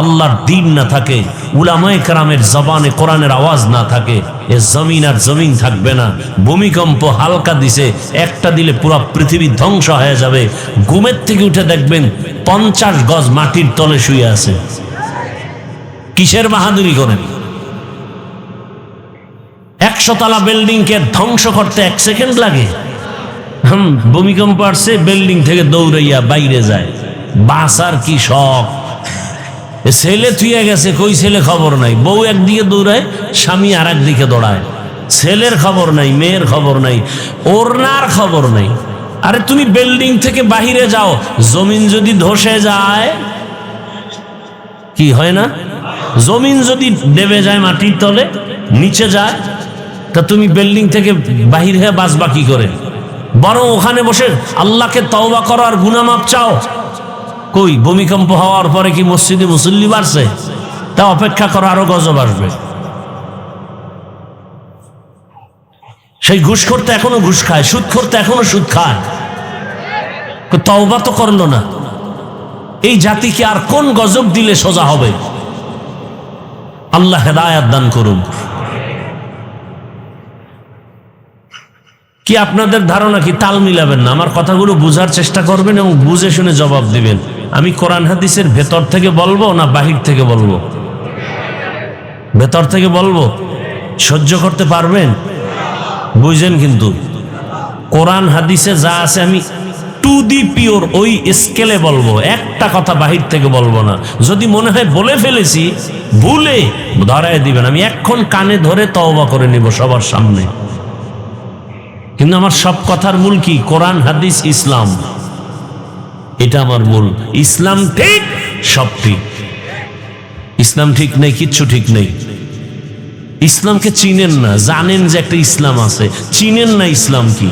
আল্লাহর দ্বীন না থাকে, উলামায়ে কেরামের জবানে কোরআনের আওয়াজ না থাকে, এ জমিন আর জমিন থাকবে না। ভূমিকম্প হালকা দিছে, একটা দিলে পুরো পৃথিবী ধ্বংস হয়ে যাবে। ঘুমের থেকে উঠে দেখবেন 50 গজ মাটির তলে শুয়ে আছে। কিসের বাহাদুরি করেন? 100 তলা বিল্ডিংকে ধ্বংস করতে 1 সেকেন্ড লাগে। ভূমিকম্প আসছে, বিল্ডিং থেকে দৌড়াইয়া বাইরে যায়। বাসার কি শখ! ছেলে থুয়ে গেছে, কই ছেলে খবর নাই। বউ একদিকে দৌড়ায়, স্বামী আর একদিকে দৌড়ায়। ছেলের খবর নাই, মেয়ের খবর নাই, ওরনার খবর নাই। আরে তুমি বিল্ডিং থেকে বাহিরে যাও, জমিন যদি ধসে যায়, কি হয় না? জমিন যদি দেবে যায় মাটির তলে, নিচে যায়, তা তুমি বিল্ডিং থেকে বাহির হয়ে বাঁচবা কি করে? বরং ওখানে বসে আল্লাহকে তওবা করো আর গুনাহ মাফ চাও। কই, ভূমিকম্প হওয়ার পরে কি মসজিদে মুসল্লি বাড়ছে? তা অপেক্ষা করো, আরো গজব আসবে। সেই ঘুষ করতে এখনো ঘুষ খায়, সুদ করতে এখনো সুদ খায়, তওবা তো করলো না। এই জাতিকে আর কোন গজব দিলে সোজা হবে? আল্লাহ হেদায়েত দান করুন। কি আপনাদের ধারণা কি তাল মিলাবেন না? আমার কথাগুলো বুঝার চেষ্টা করবেন এবং বুঝে শুনে জবাব দিবেন। আমি কোরআন হাদিসের ভেতর থেকে বলবো না বাহির থেকে বলবো? ভেতর থেকে বলবো। সহ্য করতে পারবেন? বুঝেন কিন্তু কোরআন হাদিসে যা আছে আমি টু দি পিওর ওই স্কেলে বলবো, একটা কথা বাহির থেকে বলবো না। যদি মনে হয় বলে ফেলেছি, ভুলে ধরায় দিবেন। আমি এখন কানে ধরে তওবা করে নিব সবার সামনে। কিন্তু আমার সব কথার মূল কি? কোরআন হাদিস ইসলাম, এটা আমার মূল। ইসলাম ঠিক, সব ঠিক। ইসলাম ঠিক নেই, কিচ্ছু ঠিক নেই। ইসলামকে চিনেন না, জানেন যে একটা ইসলাম আছে, চিনেন না ইসলাম কি।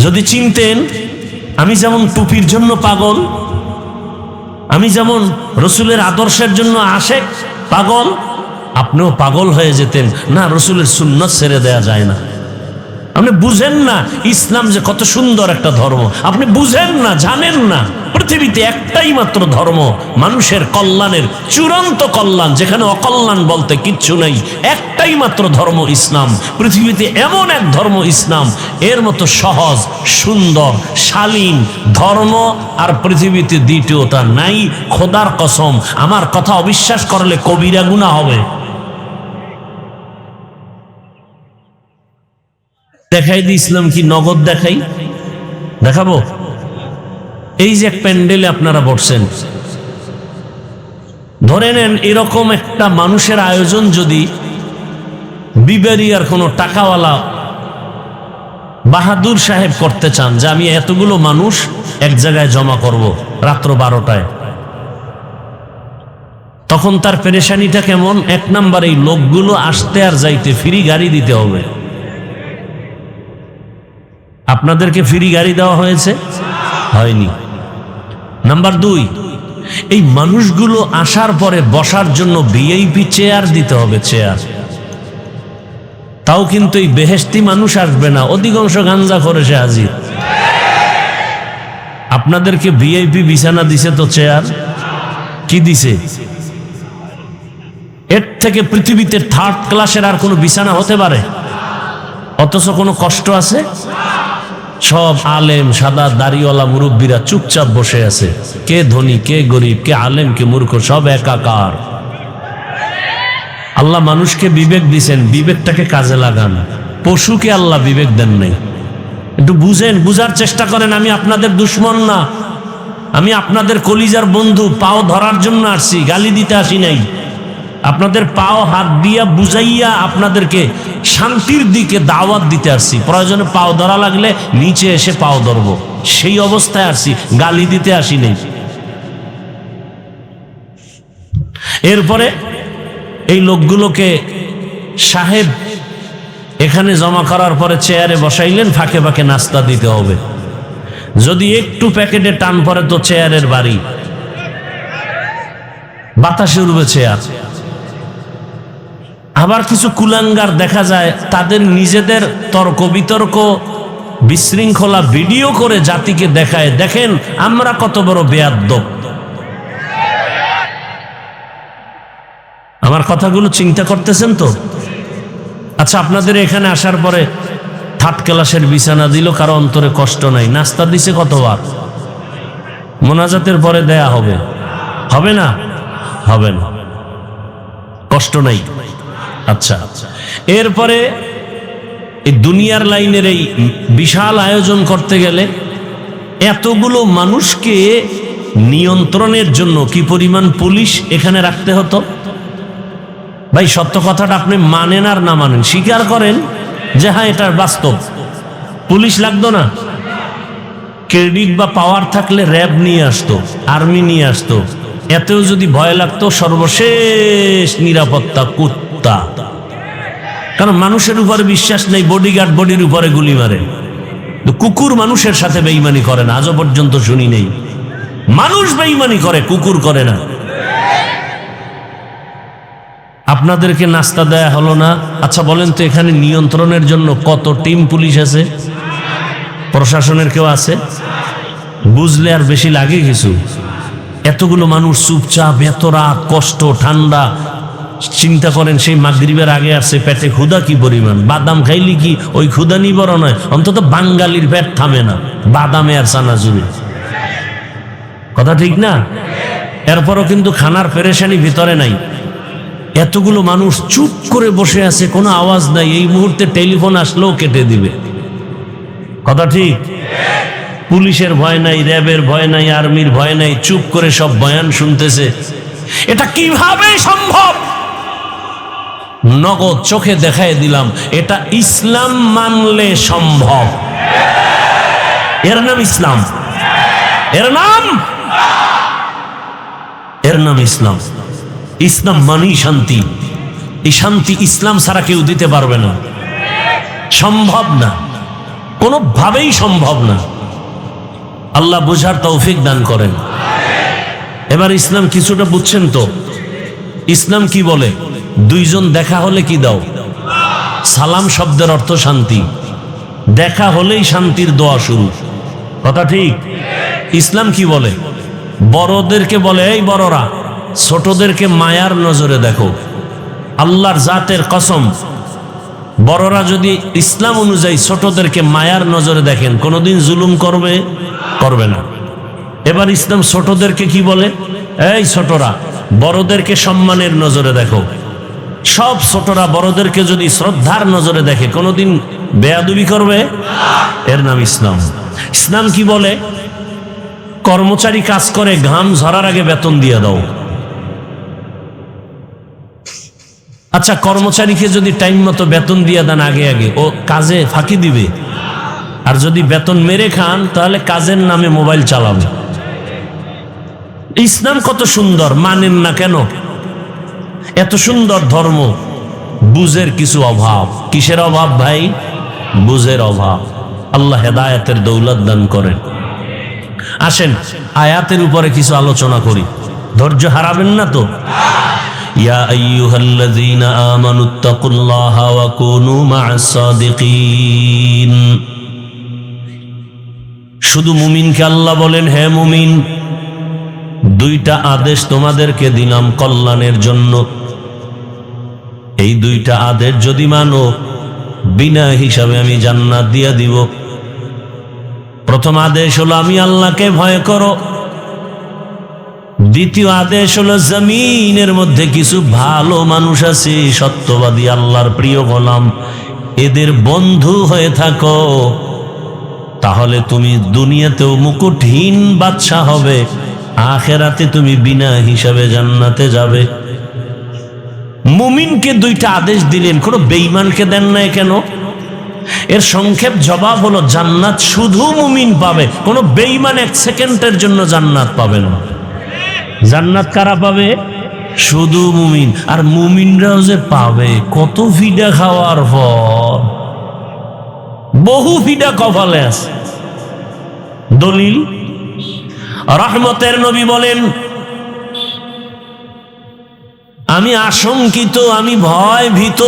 যদি চিনতেন, আমি যেমন টুপির জন্য পাগল, আমি যেমন রসুলের আদর্শের জন্য আশেক পাগল, আপনিও পাগল হয়ে যেতেন। না, রসুলের সুন্নাত ছেড়ে দেয়া যায় না। আপনি বুঝেন না ইসলাম যে কত সুন্দর একটা ধর্ম, আপনি বুঝেন না, জানেন না পৃথিবীতে একটাই মাত্র ধর্ম মানুষের কল্যাণের, চূড়ান্ত কল্যাণ, যেখানে অকল্যাণ বলতে কিচ্ছু নেই, একটাই মাত্র ধর্ম ইসলাম। পৃথিবীতে এমন এক ধর্ম ইসলাম, এর মতো সহজ, সুন্দর, শালীন ধর্ম আর পৃথিবীতে দ্বিতীয়টা নাই। খোদার কসম, আমার কথা অবিশ্বাস করলে কবিরা গুনাহ হবে। দেখাই দি ইসলাম কি, নগদ দেখাই, দেখাবো। এই যে এক প্যান্ডেলে আপনারা বসছেন, ধরে নেন এরকম একটা মানুষের আয়োজন যদি বিবেরিয়ার কোনো টাকাওয়ালা বাহাদুর সাহেব করতে চান, যে আমি এতগুলো মানুষ এক জায়গায় জমা করব রাত্র 12টায়, তখন তার পেরেশানিটা কেমন? এক নাম্বার, এই লোকগুলো আসতে আর যাইতে ফ্রি গাড়ি দিতে হবে। আপনাদেরকে ফ্রি গাড়ি দেওয়া হয়েছে? হয়নি। নাম্বার 2, এই মানুষগুলো আসার পরে বসার জন্য ভিআইপি চেয়ার দিতে হবে, চেয়ার। তাও কিন্তু এই বেহেশতি মানুষ আসবে না, অধিকাংশ গাঞ্জা করে সে হাজির। আপনাদেরকে ভিআইপি বিছানা দিছে তো, চেয়ার কি দিছে? এর থেকে পৃথিবীতে 3rd ক্লাসের আর কোনো বিছানা হতে পারে? অথচ কোনো কষ্ট আছে? সব আলেম, সাদা দাড়িওয়ালা মুরব্বীরা চুপচাপ বসে আছে, কে ধনী কে গরিব, কে আলেম কে মূর্খ, সব একাকার। আল্লাহ মানুষকে বিবেক দিছেন, বিবেকটাকে কাজে লাগান। পশুকে আল্লাহ বিবেক দেন নাই। একটু বুঝেন, বুঝার চেষ্টা করেন। আমি আপনাদের দুশ্মন না, আমি আপনাদের কলিজার বন্ধু। পাও ধরার জন্য আসছি, গালি দিতে আসি নাই। আপনাদের পাও হাত দিয়া বুঝাইয়া আপনাদেরকে শান্তির দিকে দাওয়াত দিতে আসছি। প্রয়োজনে পাও ধরা লাগলে নিচে এসে পাও ধরব, সেই অবস্থায় আসছি, গালি দিতে আসি নাই। এরপরে এই লোকগুলোকে সাহেব এখানে জমা করার পরে চেয়ারে বসাইলেন, ফাঁকে ফাঁকে নাস্তা দিতে হবে। যদি একটু প্যাকেটে টান পড়ে তো চেয়ারের বাড়ি, বাতাসে উড়বে চেয়ার। আবার কিছু কুলাঙ্গার দেখা যায়, তাদের নিজেদের তর্ক বিতর্ক বিশৃঙ্খলা ভিডিও করে জাতিকে দেখায়, দেখেন আমরা কত বড় বেয়াদ্দব। আমার কথাগুলো চিন্তা করতেছেন তো? আচ্ছা, আপনাদের এখানে আসার পরে 3rd ক্লাসের বিছানা দিল, কারো অন্তরে কষ্ট নাই। নাস্তা দিছে কতবার? মোনাজাতের পরে দেয়া হবে, হবে না? হবে না, কষ্ট নাই। আচ্ছা, এরপরে এই দুনিয়ার লাইনের এই বিশাল আয়োজন করতে গেলে এতগুলো মানুষকে নিয়ন্ত্রণের জন্য কি পরিমাণ পুলিশ এখানে রাখতে হতো? ভাই, সত্য কথাটা আপনি মানেন আর না মানেন, স্বীকার করেন যে হ্যাঁ এটা বাস্তব। পুলিশ লাগতো না? ক্রেডিট বা পাওয়ার থাকলে র্যাব নিয়ে আসতো, আর্মি নিয়ে আসতো। এতেও যদি ভয় লাগতো, সর্বশেষ নিরাপত্তা কুত্তা। কারণ মানুষের উপরে বিশ্বাস নেই, বডিগার্ড বডির উপরে গুলি মারে। কুকুর মানুষের সাথে বেঈমানি করে না, আজও পর্যন্ত শুনি নেই। মানুষ বেঈমানি করে, কুকুর করে না। আপনাদেরকে নাস্তা দেয়া হলো না। আচ্ছা বলেন তো, এখানে নিয়ন্ত্রণের জন্য কত টিম পুলিশ আছে? প্রশাসনের কেউ আছে? বুঝলে আর বেশি লাগে কিছু? এতগুলো মানুষ চুপচাপ, এত রাত, কষ্ট, ঠান্ডা। চিন্তা করেন, সেই মাগরিবের আগে আসছে, পেটে ক্ষুধা কি পরিমাণ। বাদাম খাইলি কি ওই ক্ষুধা নিবরণ হয়? অন্তত বাঙালির পেট থামে না বাদামে আর চানাচুরে। কথা ঠিক না? এরপরও কিন্তু খানার পেরেশানি ভিতরে নাই। এতগুলো মানুষ চুপ করে বসে আছে, কোনো আওয়াজ নাই। এই মুহূর্তে টেলিফোন আসলেও কেটে দিবে। কথা ঠিক? পুলিশের ভয় নাই, র্যাবের ভয় নাই, আর্মির ভয় নাই, চুপ করে সব বয়ান শুনতেছে। এটা কিভাবে সম্ভব? নগদ চোখে দেখায় দিলাম, এটা ইসলাম মানলে সম্ভব। এর নাম ইসলাম, এর নাম ইসলাম। ইসলাম মানেই শান্তি। এই শান্তি ইসলাম ছাড়া কেউ দিতে পারবে না, সম্ভব না, কোনোভাবেই সম্ভব না। আল্লাহ বোঝার তৌফিক দান করেন। এবার ইসলাম কিছুটা বুঝছেন তো? ইসলাম কি বলে? 2 জন দেখা হলে কি দাও? সালাম শব্দের অর্থ শান্তি। দেখা হলেই শান্তির দোয়া শুরু। কথা ঠিক? ইসলাম কি বলে? বড়দেরকে বলে এই বড়রা, ছোটদেরকে মায়ার নজরে দেখো। আল্লাহর জাতের কসম, বড়রা যদি ইসলাম অনুযায়ী ছোটদেরকে মায়ার নজরে দেখেন, কোনোদিন জুলুম করবে না। এবার ইসলাম ছোটদেরকে কি বলে? এই ছোটরা, বড়দেরকে সম্মানের নজরে দেখো। সব ছোটরা বড়দেরকে যদি শ্রদ্ধার নজরে দেখে, কোনোদিন বেয়াদবি করবে? এর নাম ইসলাম। ইসলাম কি বলে? কর্মচারী কাজ করে, ঘাম ঝরার আগে বেতন দিয়ে দাও। আচ্ছা, কর্মচারীকে যদি টাইম মতো বেতন দিয়ে দেন আগে আগে, ও কাজে ফাঁকি দিবে? আর যদি বেতন মেরে খান, তাহলে কাজের নামে মোবাইল চালাবে। ইসলাম কত সুন্দর, মানেন না কেন? এত সুন্দর ধর্ম, বুঝের কিছু অভাব। কিসের অভাব ভাই? বুঝের অভাব। আল্লাহ হেদায়েতের দৌলত দান করেন। আসেন আয়াতের উপরে কিছু আলোচনা করি, ধৈর্য হারাবেন না তো? ইয়া আইয়ুহাল্লাযীনা আমানুত্তাকুল্লাহা ওয়া কুনু মা'আস সাদিকিন। শুধু মুমিনকে আল্লাহ বলেন, হে মুমিন, দুইটা আদেশ তোমাদেরকে দিলাম কল্যাণের জন্য। এই দুইটা আদেশ যদি মানো, বিনা হিসাবে আমি জান্নাত দিয়া দিব। প্রথম আদেশ হলো আমি আল্লাহকে ভয় করো। দ্বিতীয় আদেশ হলো জমিনের মধ্যে কিছু ভালো মানুষ আছে, সত্যবাদী, আল্লাহর প্রিয় গোলাম, এদের বন্ধু হয়ে থাকো। তাহলে তুমি দুনিয়াতেও মুকুটহীন বাদশা হবে, আখেরাতে তুমি বিনা হিসাবে জান্নাতে যাবে। মুমিনকে দুইটা আদেশ দিলেন, কোনো বেঈমানকে দেন নাই কেন? এর সংক্ষেপ জবাব হলো জান্নাত শুধু মুমিন পাবে, কোনো বেঈমান এক সেকেন্ডের জন্য জান্নাত পাবে না। জান্নাত কারা পাবে? শুধু মুমিন। আর মুমিনরাও যে পাবে কত ফিডা খাওয়ার পর, বহু ফিডা কপালে আছে। দলিল, রহমতের নবী বলেন, আমি আশঙ্কিত, আমি ভয় ভীত।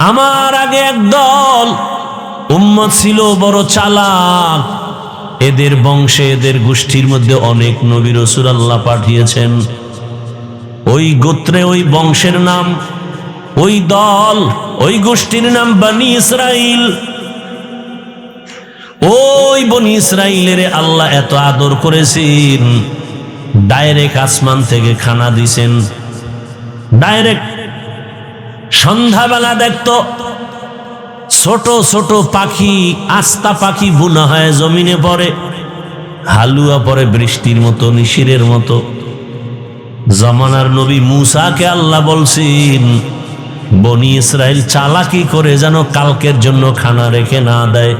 আমার আগে একদল উম্মত ছিল বড় চালাক, এদের বংশে, এদের গোষ্ঠীর মধ্যে অনেক নবী রাসূল আল্লাহ পাঠিয়েছেন। ওই গোত্রে, ওই বংশের নাম, ওই দল, ওই গোষ্ঠীর নাম বনি ইসরাইল। ওই বনি ইসরাইলের আল্লাহ এত আদর করেছেন, ডাইরেক্ট আসমান থেকে খানা দিছেন। ডাইরেক্ট সন্ধ্যাবেলা দেখতো ছোট ছোট পাখি, আস্তা পাখি বুনা হয় জমিনে পড়ে, হালুয়া পড়ে বৃষ্টির মতো, নিশিরের মতো। জামানার নবী মূসাকে আল্লাহ বলছেন, বনি ইসরাইল চালাকি করে যেন কালকের জন্য খানা রেখে না দেয়।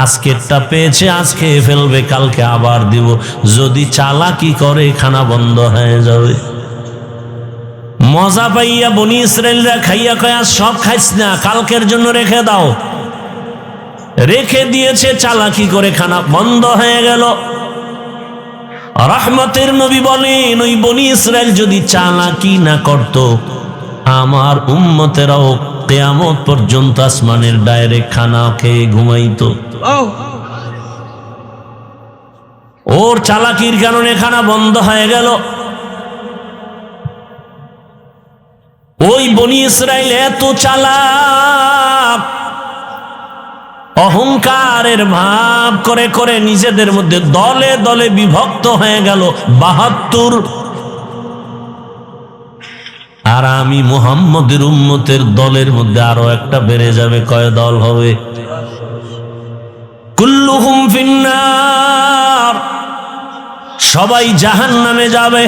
আজকেরটা পেয়েছে, আজকে ফেলবে, কালকে আবার দিব। যদি চালাকি করে খানা বন্ধ হয়ে যাবে। মজা পাইয়া বনি ইসরাইলরা খাইয়া খাইয়া সব খাইস না, কালকের জন্য রেখে দাও। রেখে দিয়েছে, চালাকি করে খানা বন্ধ হয়ে গেল। রহমতের নবী বলেন, ওই বনি ইসরাইল যদি চালাকি না করত, আমার উম্মতেরাও কিয়ামত পর্যন্ত আসমানের ডাইরেক্ট খানা খেয়ে ঘুমাইতো। ওর চালাকির কারণে খানা বন্ধ হয়ে গেল। ওই বনি ইসরাইল এত চালাক, অহংকারের ভাব করে করে নিজেদের মধ্যে দলে দলে বিভক্ত হয়ে গেল ৭২। আর আমি মুহাম্মদের উম্মতের দলের মধ্যে আরো একটা বেড়ে যাবে। কয় দল হবে? কুল্লুহুম ফিন্নার, সবাই জাহান্নামে যাবে।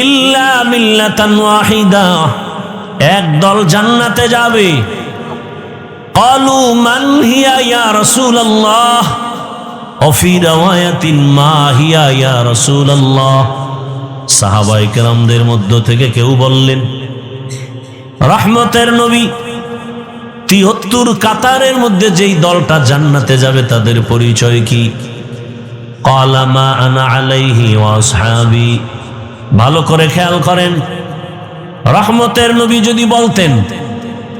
ইল্লা মিল্লাতান ওয়াহিদা, এক দল জান্নাতে যাবে। ক্বালু মান হিয়া ইয়া রাসূলুল্লাহ, ওয়া ফি রাওয়ায়াতিন মা হিয়া ইয়া রাসূলুল্লাহ। সাহাবায়ে কেরামদের মধ্য থেকে কেউ বললেন, রহমতের নবী ৭৩ কাতারের মধ্যে যেই দলটা জান্নাতে যাবে তাদের পরিচয় কি? ক্বালা মা আনা আলাইহি ওয়া আসহাবি। ভালো করে খেয়াল করেন, রহমতের নবী যদি বলতেন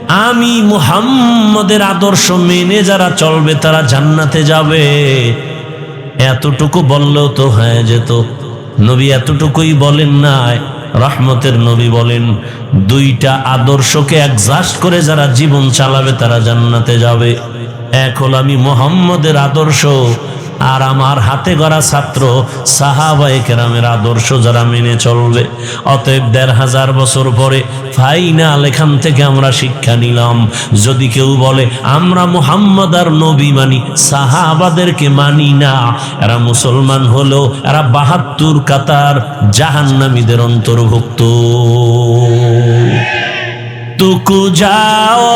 আমি মুহাম্মদের আদর্শ মেনে যারা চলবে তারা জান্নাতে যাবে, এতটুকু বললেও তো হয়ে যেত। নবী এতটুকুই বলেন নাই, রহমতের নবী বলেন দুইটা আদর্শকে অ্যাডজাস্ট করে যারা জীবন চালাবে তারা জান্নাতে যাবে। এক হল আমি মুহাম্মদের আদর্শ, আর আমার হাতে গড়া ছাত্র সাহাবায়ে কেরামের আদর্শ যারা মেনে চলবে। অতএব ১৫০০ বছর পরে ফাইনাল এখান থেকে আমরা শিক্ষা নিলাম, যদি কেউ বলে আমরা মুহাম্মদ আর নবী মানি, সাহাবাদেরকে মানি না, এরা মুসলমান হলো, এরা ৭২ কাতার জাহান্নামীদের অন্তর্ভুক্ত। তুকু যাও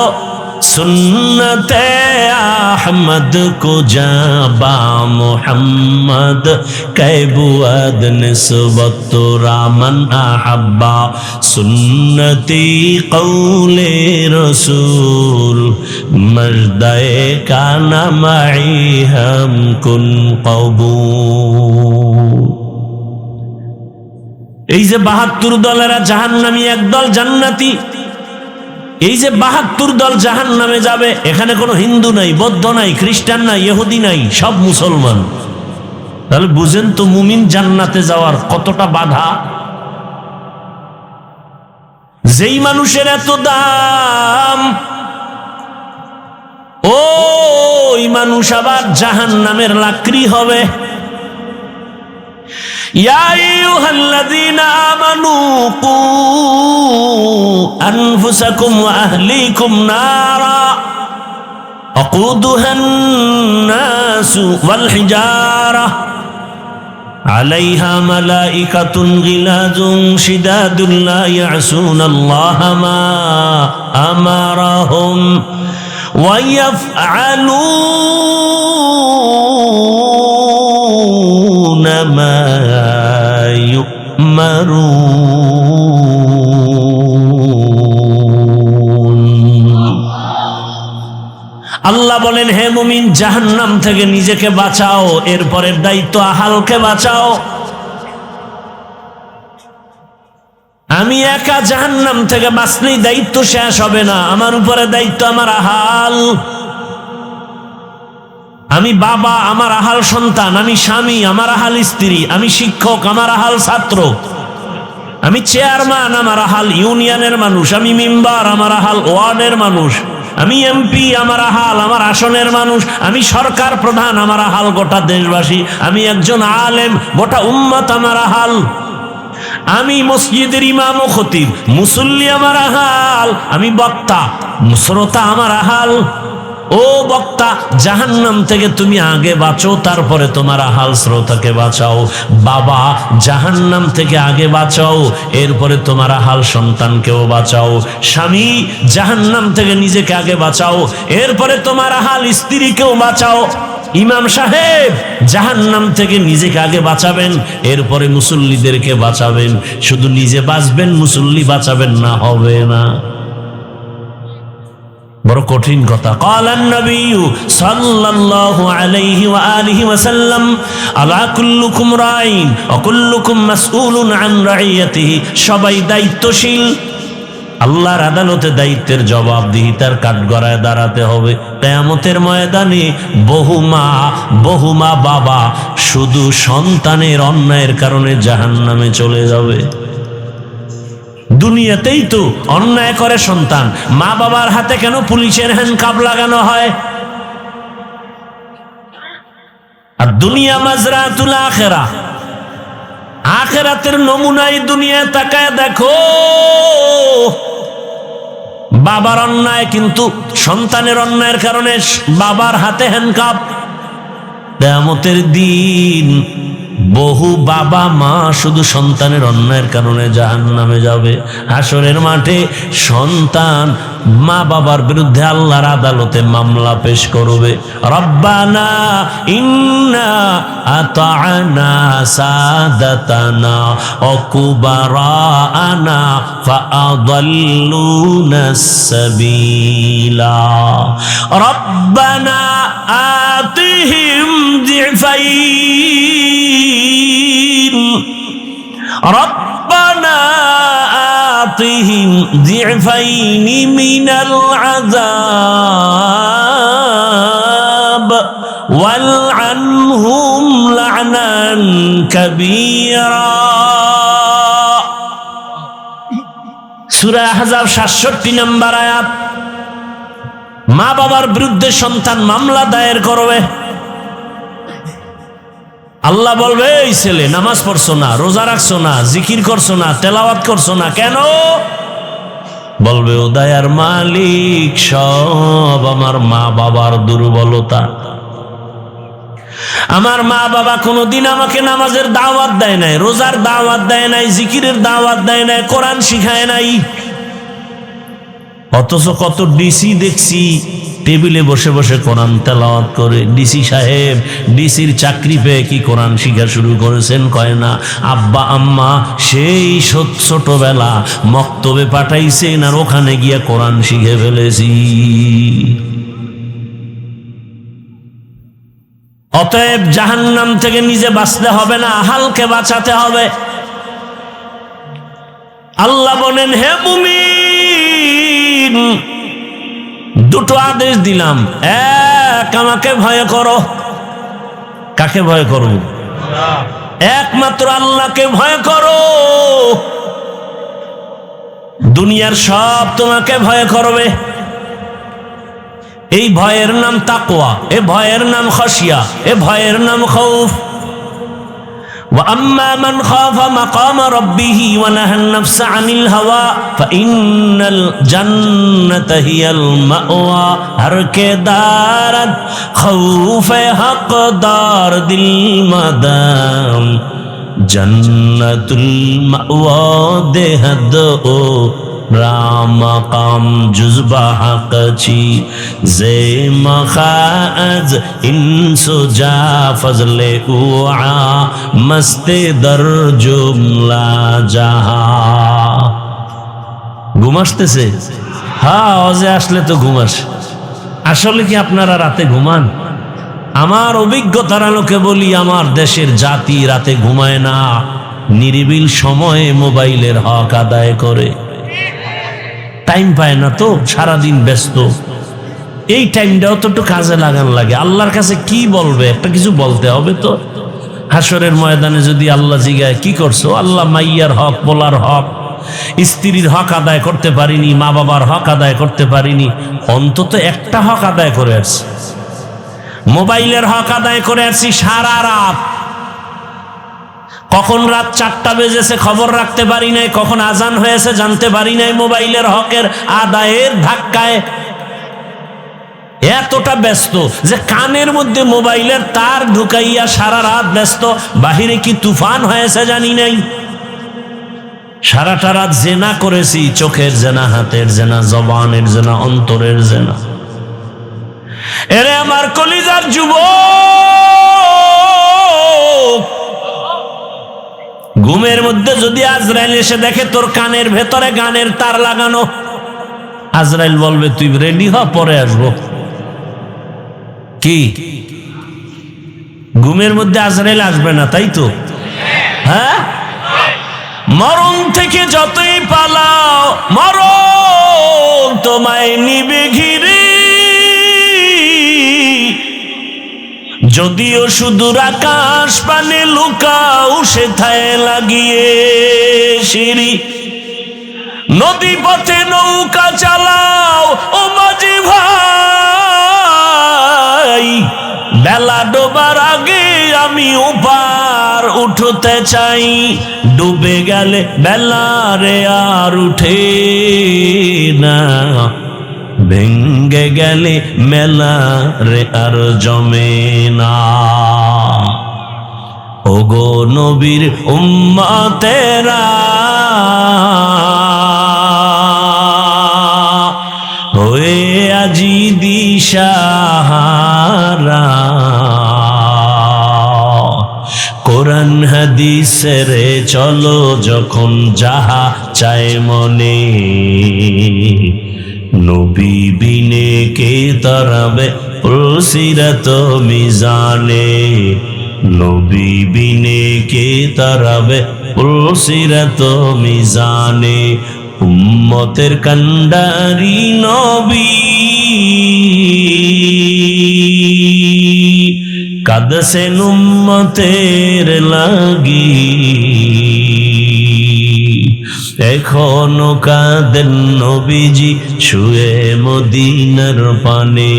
सुन्नते अहमद को जाबा मोहम्मद कैबुअद निस्बत रामन अहब्बा सुन्नती कौले रसूल मजदे का नमाई हम कुन कबूल। এই যে ৭২ দলেরা জাহান্নামী, একদল জান্নাতি। এই যে ৭২ দল জাহান্নামে যাবে, এখানে কোনো হিন্দু নাই, বৌদ্ধ নাই, খ্রিস্টান নাই, ইহুদি নাই, সব মুসলমান। তাহলে বুঝেন তো মুমিন জান্নাতে যাওয়ার কতটা বাধা। যেই মানুষের এত দাম, ওই মানুষ আবার জাহান্নামের লাকড়ি হবে। يا أيها الذين آمنوا قوا أنفسكم وأهليكم نارا وقودها الناس والحجارة عليها ملائكة غلاظ شداد لا يعصون الله ما أمرهم ويفعلون ما يؤمرون। আল্লাহ বলেন, হে মুমিন, জাহান্নাম থেকে নিজেকে বাঁচাও, এরপরের দায়িত্ব আহালকে বাঁচাও। আমি একা জাহান্নাম থেকে বাঁচলেই দায়িত্ব শেষ হবে না, আমার উপরে দায়িত্ব আমার আহাল। আমি বাবা, আমার আহাল সন্তান, আমি স্বামী, আমার আহাল স্ত্রী, আমি শিক্ষক, আমার আহাল ছাত্র, আমি চেয়ারম্যান, আমার আহাল ইউনিয়নের মানুষ, আমি মেম্বার, আমার আহাল ওয়ার্ডের মানুষ, আমি এমপি, আমার আহাল আমার আসনের মানুষ, আমি সরকার প্রধান, আমার আহাল গোটা দেশবাসী, আমি একজন আলেম, গোটা উম্মত আমার আহাল, আমি মসজিদের ইমাম ও খতিব, মুসল্লি আমার আহাল, আমি বক্তা, শ্রোতা আমার আহাল। ও বক্তা, জাহান্নাম থেকে তুমি আগে বাঁচো, তারপরে তোমার আহাল শ্রোতাকে বাঁচাও। বাবা, জাহান্নাম থেকে আগে বাঁচাও, এরপরে তোমার আহাল সন্তানকেও বাঁচাও। স্বামী, জাহান্নাম থেকে নিজেকে আগে বাঁচাও, এরপরে তোমার আহাল স্ত্রীকেও বাঁচাও। ইমাম সাহেব, জাহান্নাম থেকে নিজেকে আগে বাঁচাবেন, এরপরে মুসল্লিদেরকে বাঁচাবেন। শুধু নিজে বাঁচবেন, মুসল্লি বাঁচাবেন না, হবে না। বড় কঠিন কথা। ক্বালান নবী সাল্লাল্লাহু আলাইহি ওয়া আলিহি ওয়াসাল্লাম আলা কুল্লুকুম রাইন ওয়া কুল্লুকুম মাসউলুন আন রাইয়াতিহি। সবাই দায়িত্বশীল, আল্লাহর আদালতে দায়িত্বের জবাবদিহিতার কাঠগড়ায় দাঁড়াতে হবে। কিয়ামতের ময়দানে বহু মা বাবা শুধু সন্তানের অন্যায়ের কারণে জাহান্নামে চলে যাবে। দুনিয়াতেই তো অন্যায় করে সন্তান, মা বাবার হাতে কেন পুলিশের হ্যান্ডকাপ লাগানো হয়? আর দুনিয়া মাজরাতুল আখিরা, আখিরাতের নমুনাই দুনিয়ায় তাকায় দেখো। বাবার অন্যায়, কিন্তু সন্তানের অন্যায়ের কারণে বাবার হাতে হ্যান্ডকাপ। কিয়ামতের দিন বহু বাবা মা শুধু সন্তানের অন্যায়ের কারণে জাহান্নামে যাবে। হাসরের মাঠে সন্তান মা বাবার বিরুদ্ধে আল্লাহর আদালতে মামলা পেশ করবে। রব্বানা ইন্না আতা'না সাদাতানা ওয়া কুবারানা ফাআদাল্লুনাস সাবিলা রব্বানা আতিহিম যিফাইন রব্বানা আতিহিম যিফাইনি মিনাল আযাব ওয়ালআনহুম লা'নান কাবীরা। সূরা আহজাব 67 নম্বর আয়াত। মা বাবার বিরুদ্ধে সন্তান মামলা দায়ের করবে, আল্লাহ বলবে এই ছেলে নামাজ পড়ছো না, রোজা রাখছো না, জিকির করছো না, তেলাওয়াত করছো না, কেন? বলবে ও দয়ার মালিক, সব আমার মা বাবার দুর্বলতা। আমার মা বাবা কোনোদিন আমাকে নামাজের দাওয়াত দেয় নাই, রোজার দাওয়াত দেয় নাই, জিকিরের দাওয়াত দেয় নাই, কোরআন শিখায় নাই। অথচ কত ডিসি দেখছি টেবিলে বসে বসে কোরআন তেলাওয়াত করে। ডিসি সাহেব ডিসির চাকরি পেয়ে কি কোরআন শিখা শুরু করেছেন? কয় না। আব্বা আম্মা সেই ছোটবেলা মক্তবে পাঠাইছেন আর ওখানে গিয়ে কোরআন শিখে ফেলেছি। অতএব জাহান্নাম থেকে নিজে বাঁচতে হবে না, আহালকে বাঁচাতে হবে। আল্লাহ বলেন, হে মুমিন, দুটো আদেশ দিলাম। এক, আমাকে ভয় করো। কাকে ভয় করো? একমাত্র আল্লাহকে ভয় করো। দুনিয়ার সব তোমাকে ভয় করবে। এই ভয়ের নাম তাকওয়া, এ ভয়ের নাম খাশিয়া, এ ভয়ের নাম খৌফ। وأما من خاف مقام ربه ونهى النفس عن الهوى فإن الجنة هي المأوى। हर के दारत खौफ हक दार दिल मदाम जन्नतुल मअवा देहद ओ रामकाम जुज़बा हक़ची ज़े मखाज़ इंसुजा फज़ले उआ मस्ते दर जुमला जहा। ঘুম আসতেছে? হ্যাঁ, অজে আসলে তো ঘুম আসে। আসলে কি আপনারা রাতে ঘুমান? আমার অভিজ্ঞতার আলোকে বলি, আমার দেশের জাতি রাতে ঘুমায় না, নিরিবিল সময়ে মোবাইলের হক আদায় করে। টাইম পায় না তো, সারাদিন ব্যস্ত। এই টাইমটাও তো একটু কাজে লাগান লাগে। আল্লাহর কাছে কি বলবে? একটা কিছু বলতে হবে তো। হাসরের ময়দানে যদি আল্লাহ জিগায় কি করছো? আল্লাহ মাইয়ার হক, পোলার হক, স্ত্রীর হক আদায় করতে পারিনি, মা বাবার হক আদায় করতে পারিনি, অন্তত একটা হক আদায় করে আসছি। মোবাইলের হক আদায় করে আসছি সারা রাত। কখন রাত 4টা বেজেছে খবর রাখতে পারি নাই, কখন আজান হয়েছে জানতে পারি নাই। মোবাইলের হকের আদায়ের ধাক্কায় এতটা ব্যস্ত যে কানের মধ্যে মোবাইলের তার ঢুকাইয়া সারা রাত ব্যস্ত। বাহিরে কি তুফান হয়েছে জানি নাই। সারাটা রাত জেনা করেছি, চোখের জেনা, হাতের জেনা, জবানের জেনা, অন্তরের জেনা। এরে আমার কলিজার যুবক, ঘুমের মধ্যে যদি আজরাইল এসে দেখে তোর কানের ভেতরে গানের তার লাগানো, আজরাইল বলবে তুই রেডি হ, পরে আসবো। কি ঘুমের মধ্যে আজরাইল আসবে না, তাই তো? হ্যাঁ, মরণ থেকে যতই পালাও মরণ তোমায় নিবে ঘিরে। যদিও সুদূর আকাশ পানে লুকাও সেথায় লাগিয়ে সিঁড়ি। নদী পথে নৌকা চালাও ও মাঝি ভাই, বেলা ডোবার আগে আমি উপার উঠতে চাই। ডুবে গেলে বেলা রে আর উঠে না, ভেঙ্গে গেলে মেলা রে আর জমে না। ওগো নবীর উম্মতেরা, হয়ে আজি দিশাহারা। কোরআন হাদিসের চলো যখন যাহা চায় মনে, নবী বিনে কে তারাবে পুলসিরাত মিজানে। নবী বিনে কে তারাবে পুলসিরাত মিজানে। উম্মতের কান্ডারি নবী কাঁদছেন উম্মতের লাগি, এখনো কাঁদেন নবীজি শুয়ে মদিনার পানে।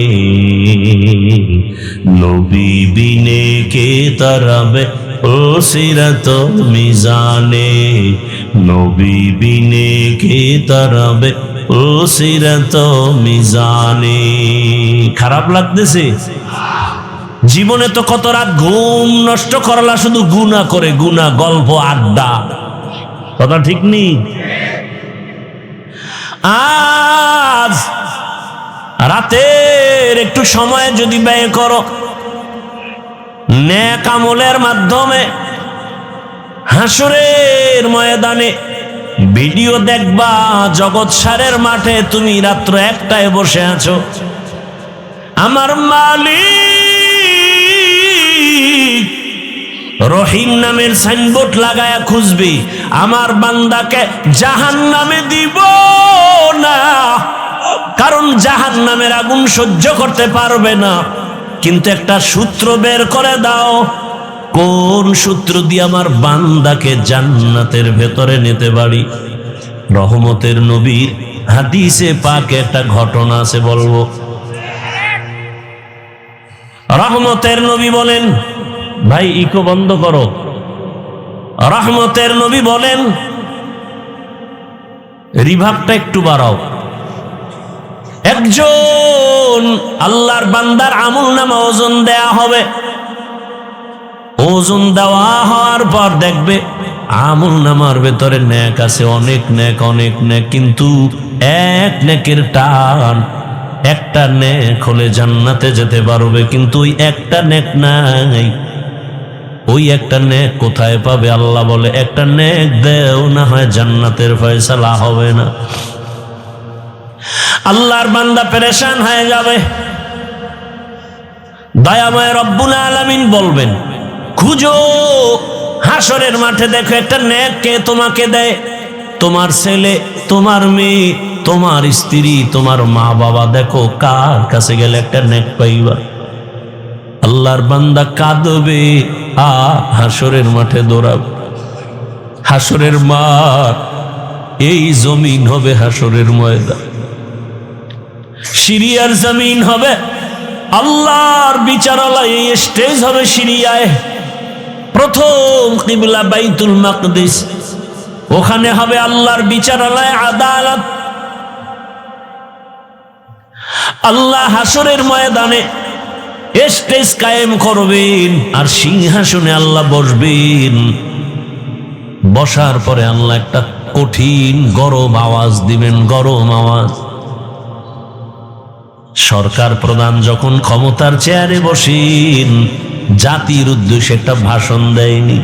নবী বিনে কে তারাবে ও সিরাত মিজানে, নবী বিনে কে তারাবে ও সিরাত মিজানে। খারাপ লাগতেছে? জীবনে তো কত রাত ঘুম নষ্ট করলা শুধু গুনাহ করে, গুনাহ, গল্প, আড্ডা। কথা ঠিক নেই? আজ রাতের একটু সময় যদি ব্যয় করো নেক আমলের মাধ্যমে, হাসরের ময়দানে ভিডিও দেখবা জগৎ সারের মাঠে তুমি রাত্র 1টায় বসে আছো, আমার মালিক রহিম নামের সাইনবোর্ড লাগায়া খুঁজবি আমার বান্দাকে জাহান্নামে দিব না, কারণ জাহান্নামের আগুন সহ্য করতে পারবে না। কিন্তু একটা সূত্র বের করে দাও, কোন সূত্র দিয়ে আমার বান্দাকে জান্নাতের ভেতরে নিতে পারি। রহমতের নবী হাদিসে পাকে একটা ঘটনা আছে, বলবো। রহমতের নবী বলেন, ভাই ইকো বন্ধ করো। রহমতের নবী বলেন, রিভাবটা একটু বাড়াও। একজন আল্লাহর বান্দার আমলনামা ওজন দেয়া হবে, ওজন দেওয়া হওয়ার পর দেখবে আমলনামার ভেতরে নেক আছে, অনেক নেক, অনেক নেক, কিন্তু এক নেকের টান, একটা নেক হলে জান্নাতে যেতে পারবে, কিন্তু ওই একটা নেক নাই। ওই একটা নেক কোথায় পাবে? আল্লাহ বলে, একটা নেক দেও না হয় জান্নাতের ফয়সালা হবে না। আল্লাহর বান্দা পেরেশান হয়ে যাবে। দয়াময় রব্বুল আলামিন বলবেন, খুঁজো হাসরের মাঠে, দেখো একটা নেক কে তোমাকে দেয়। তোমার ছেলে, তোমার মেয়ে, তোমার স্ত্রী, তোমার মা বাবা, দেখো কার কাছে গেলে একটা নেক পাইবা। আল্লাহর বান্দা কাঁদবে আর হাসরের মাঠে দৌড়াবে। হাসরের মাঠ, এই জমিন হবে হাসরের ময়দান, সিরিয়ার জমিন হবে আল্লাহর বিচারালয়, এই স্টেজ হবে সিরিয়ায়। প্রথম কিবলা বাইতুল মাকদিস, ওখানে হবে আল্লাহর বিচারালয়, আদালত। আল্লাহ হাসরের ময়দানে স্টেজ কায়েম করবেন আর সিংহাসনে আল্লাহ বসবেন। বসার পরে আল্লাহ একটা কঠিন গরম আওয়াজ দিবেন, গরম আওয়াজ। সরকার প্রধান যখন ক্ষমতার চেয়ারে বসেন, জাতির উদ্দেশ্যে একটা ভাষণ দেয়নি,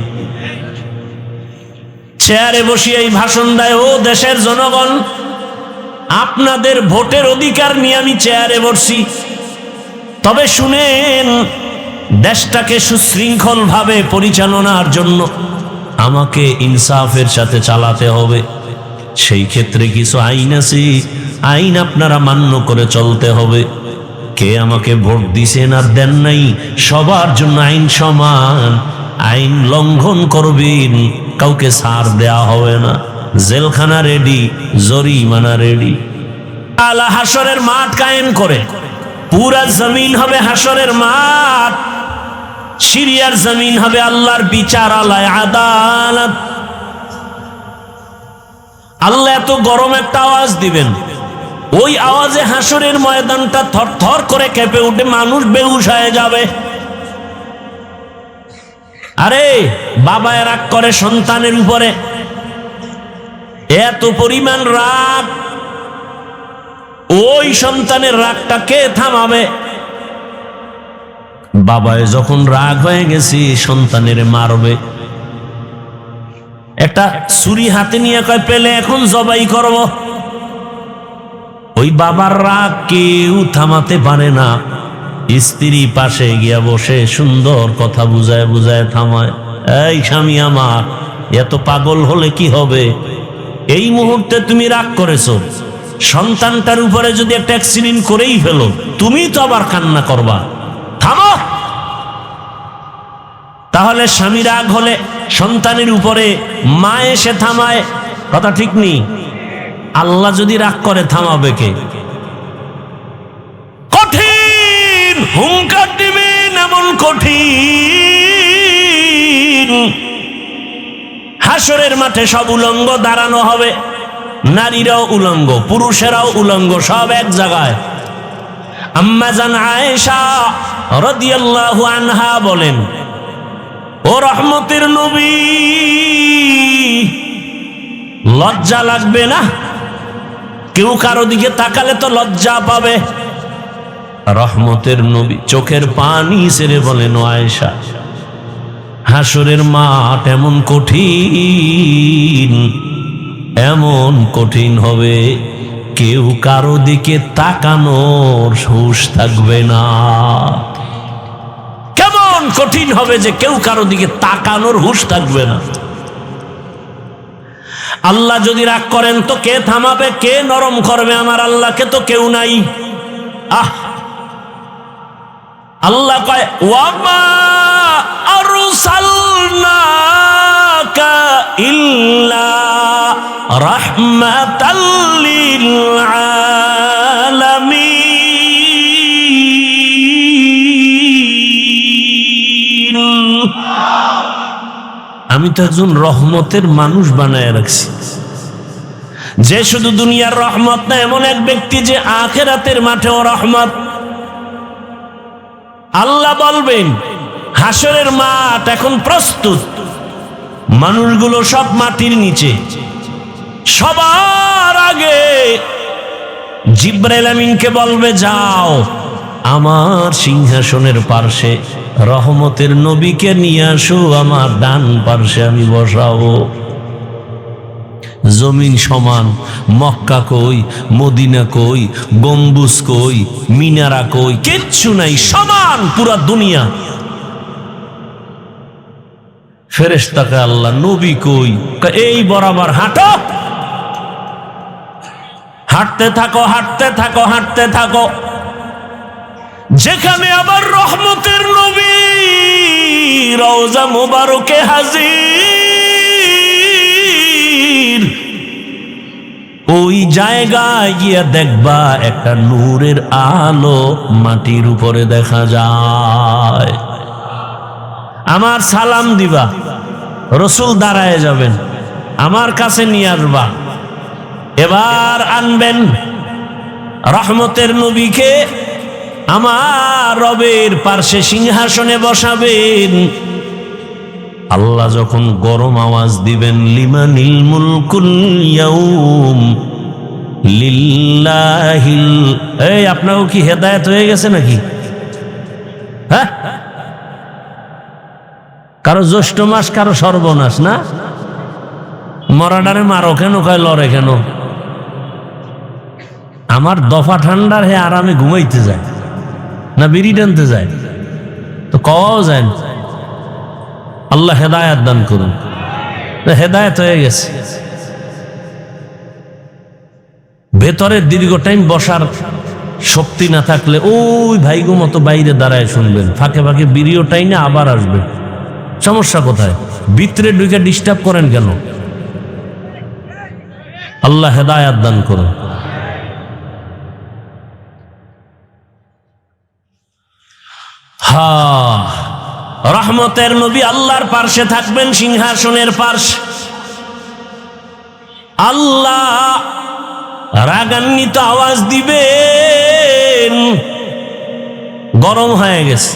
চেয়ারে বসিয়ে এই ভাষণ দেয়, ও দেশের জনগণ, আপনাদের ভোটের অধিকার নিয়ে আমি চেয়ারে বসছি, তবে শুনেন, দেশটাকে সুশৃঙ্খল ভাবে পরিচালনার জন্য আমাকে ইনসাফের সাথে চালাতে হবে। সেই ক্ষেত্রে কিছু আইন আছে, আইন আপনারা মান্য করে চলতে হবে। কে আমাকে ভোট দিছেন আর দেন নাই, সবার জন্য আইন সমান, আইন লঙ্ঘন করবেন কাউকে ছাড় দেয়া হবে না, জেলখানা রেডি, জরিমানা রেডি। আলা হাসরের মাঠ কায়েম করে, পুরা জমিন হবে হাসরের মাঠ, সিরিয়ার জমিন হবে আল্লাহর বিচারালয়, আদালত। আল্লাহ এত গরম একটা আওয়াজ দিবেন, ওই আওয়াজে হাসরের ময়দানটা থরথর করে কেঁপে উঠে, মানুষ বেহুশ হয়ে যাবে। আরে বাবা রাগ করে সন্তানের উপরে, এত পরিমাণ রাগ, ওই সন্তানের রাগটা কে থামাবে? বাবায় যখন রাগ হয়ে গেছি সন্তানের মারবে, একটা ছুরি হাতে নিয়ে কয়, পেলে এখন জবাই করব। ওই বাবার রাগ কেউ থামাতে পারে না। স্ত্রী পাশে গিয়া বসে সুন্দর কথা বুঝায় বুঝায় থামায়, এই স্বামী আমার, এত পাগল হলে কি হবে? এই মুহূর্তে তুমি রাগ করেছো, সন্তানটার উপরে যদি একটা অ্যাক্সিডেন্ট করেই ফেলো, তুমি তো আবার কান্না করবা। থামো। তাহলে স্বামী রাগ হলে সন্তানের উপরে মা এসে থামায়, কথা ঠিক নেই? আল্লাহ যদি রাগ করে থামাবে কে? কঠিন হুঙ্কার দিবেন, এমন কঠিন। হাসরের মাঠে সব উলঙ্গ দাঁড়ানো হবে, নারীরাও উলঙ্গ, পুরুষেরাও উলঙ্গ, সব এক জায়গায়। আম্মা জান আয়েশা রাদিয়াল্লাহু আনহা বলেন, ও রহমতের নবী, লজ্জা লাগবে না? কেউ কারো দিকে তাকালে তো লজ্জা পাবে। রহমতের নবী চোখের পানি ছেড়ে বলেন, ও আয়েশা, হাসরের মাঠ এমন কঠিন, এমন কঠিন হবে, কেউ কারো দিকে তাকানোর হুঁশ থাকবে না। কেমন কঠিন হবে যে কেউ কারো দিকে তাকানোর হুঁশ থাকবে না। আল্লাহ যদি রাগ করেন তো কে থামাবে, কে নরম করবে? আমার আল্লাহকে তো কেউ নাই। আল্লাহ কয়, ওয়ামা আরসালনাকা ইল্লা রাহমাতাল লিল আলামিন। আমি তো একজন রহমতের মানুষ বানায় রাখছি, যে শুধু দুনিয়ার রহমত না, এমন এক ব্যক্তি যে আখিরাতের মাঠেও রহমত। আল্লাহ বলবেন, হাসরের মাঠ এখন প্রস্তুত, মানুষগুলো সব মাটির নিচে। সবার আগে জিবরাইল আমিনকে বলবে, যাও আমার সিংহাসনের পার্শ্বে রহমতের নবীকে নিয়ে আসো, আমার ডান পার্শ্বে আমি বসাবো। জমিন সমান, মক্কা কই, মদিনা কই, গম্বুজ কই, মিনারা কই, কিচ্ছু নাই, সমান পুরা দুনিয়া। ফেরেশতাকে আল্লাহ, নবী কই? এই বরাবর হাঁটো। হাঁটতে থাকো, হাঁটতে থাকো, হাঁটতে থাকো, যেখানে আবার রহমতের নবী রওজা মুবারকে হাজির, ওই জায়গায় গিয়া দেখবা একটা নূরের আলো মাটির উপরে দেখা যায়। আমার সালাম দিবা, রসুল দাঁড়ায় যাবেন, আমার কাছে নিয়ে আসবা। এবার আনবেন রহমতের নবীকে, আমার রবের পার্শ্বে সিংহাসনে বসাবেন। আল্লাহ যখন গরম আওয়াজ দিবেন, লিমানিল মুলকুল ইয়াউম লিল্লাহিল। এই আপনারও কি হেদায়েত হয়ে গেছে নাকি? হ্যাঁ, কারো জ্যৈষ্ঠ মাস, কারো সর্বনাশ না? মরাডারে মারো কেন, কয় লড়ে কেন? আমার দফা ঠান্ডার হে আরামে ঘুমাইতে যায় না বিড়ি টানতে যায়? তো কওয়াও যায় না। আল্লাহ হেদায়েত দান করুন। হেদায়েত হয়ে গেছে। ভেতরে দীর্ঘ টাইম বসার শক্তি না থাকলে ওই ভাইগো মতো বাইরে দাঁড়ায় শুনবেন, ফাঁকে ফাঁকে বিড়িও টাইনে আবার আসবে। সমস্যা কোথায়? ভিতরে ঢুকে ডিস্টার্ব করেন কেন? আল্লাহ হেদায়েত দান করুন। রহমতের নবী আল্লাহর পার্শ্বে থাকবেন, সিংহাসনের পার্শ্বে। আল্লাহ রাগান্বিত আওয়াজ দিবেন, গরম হয়ে গেছে,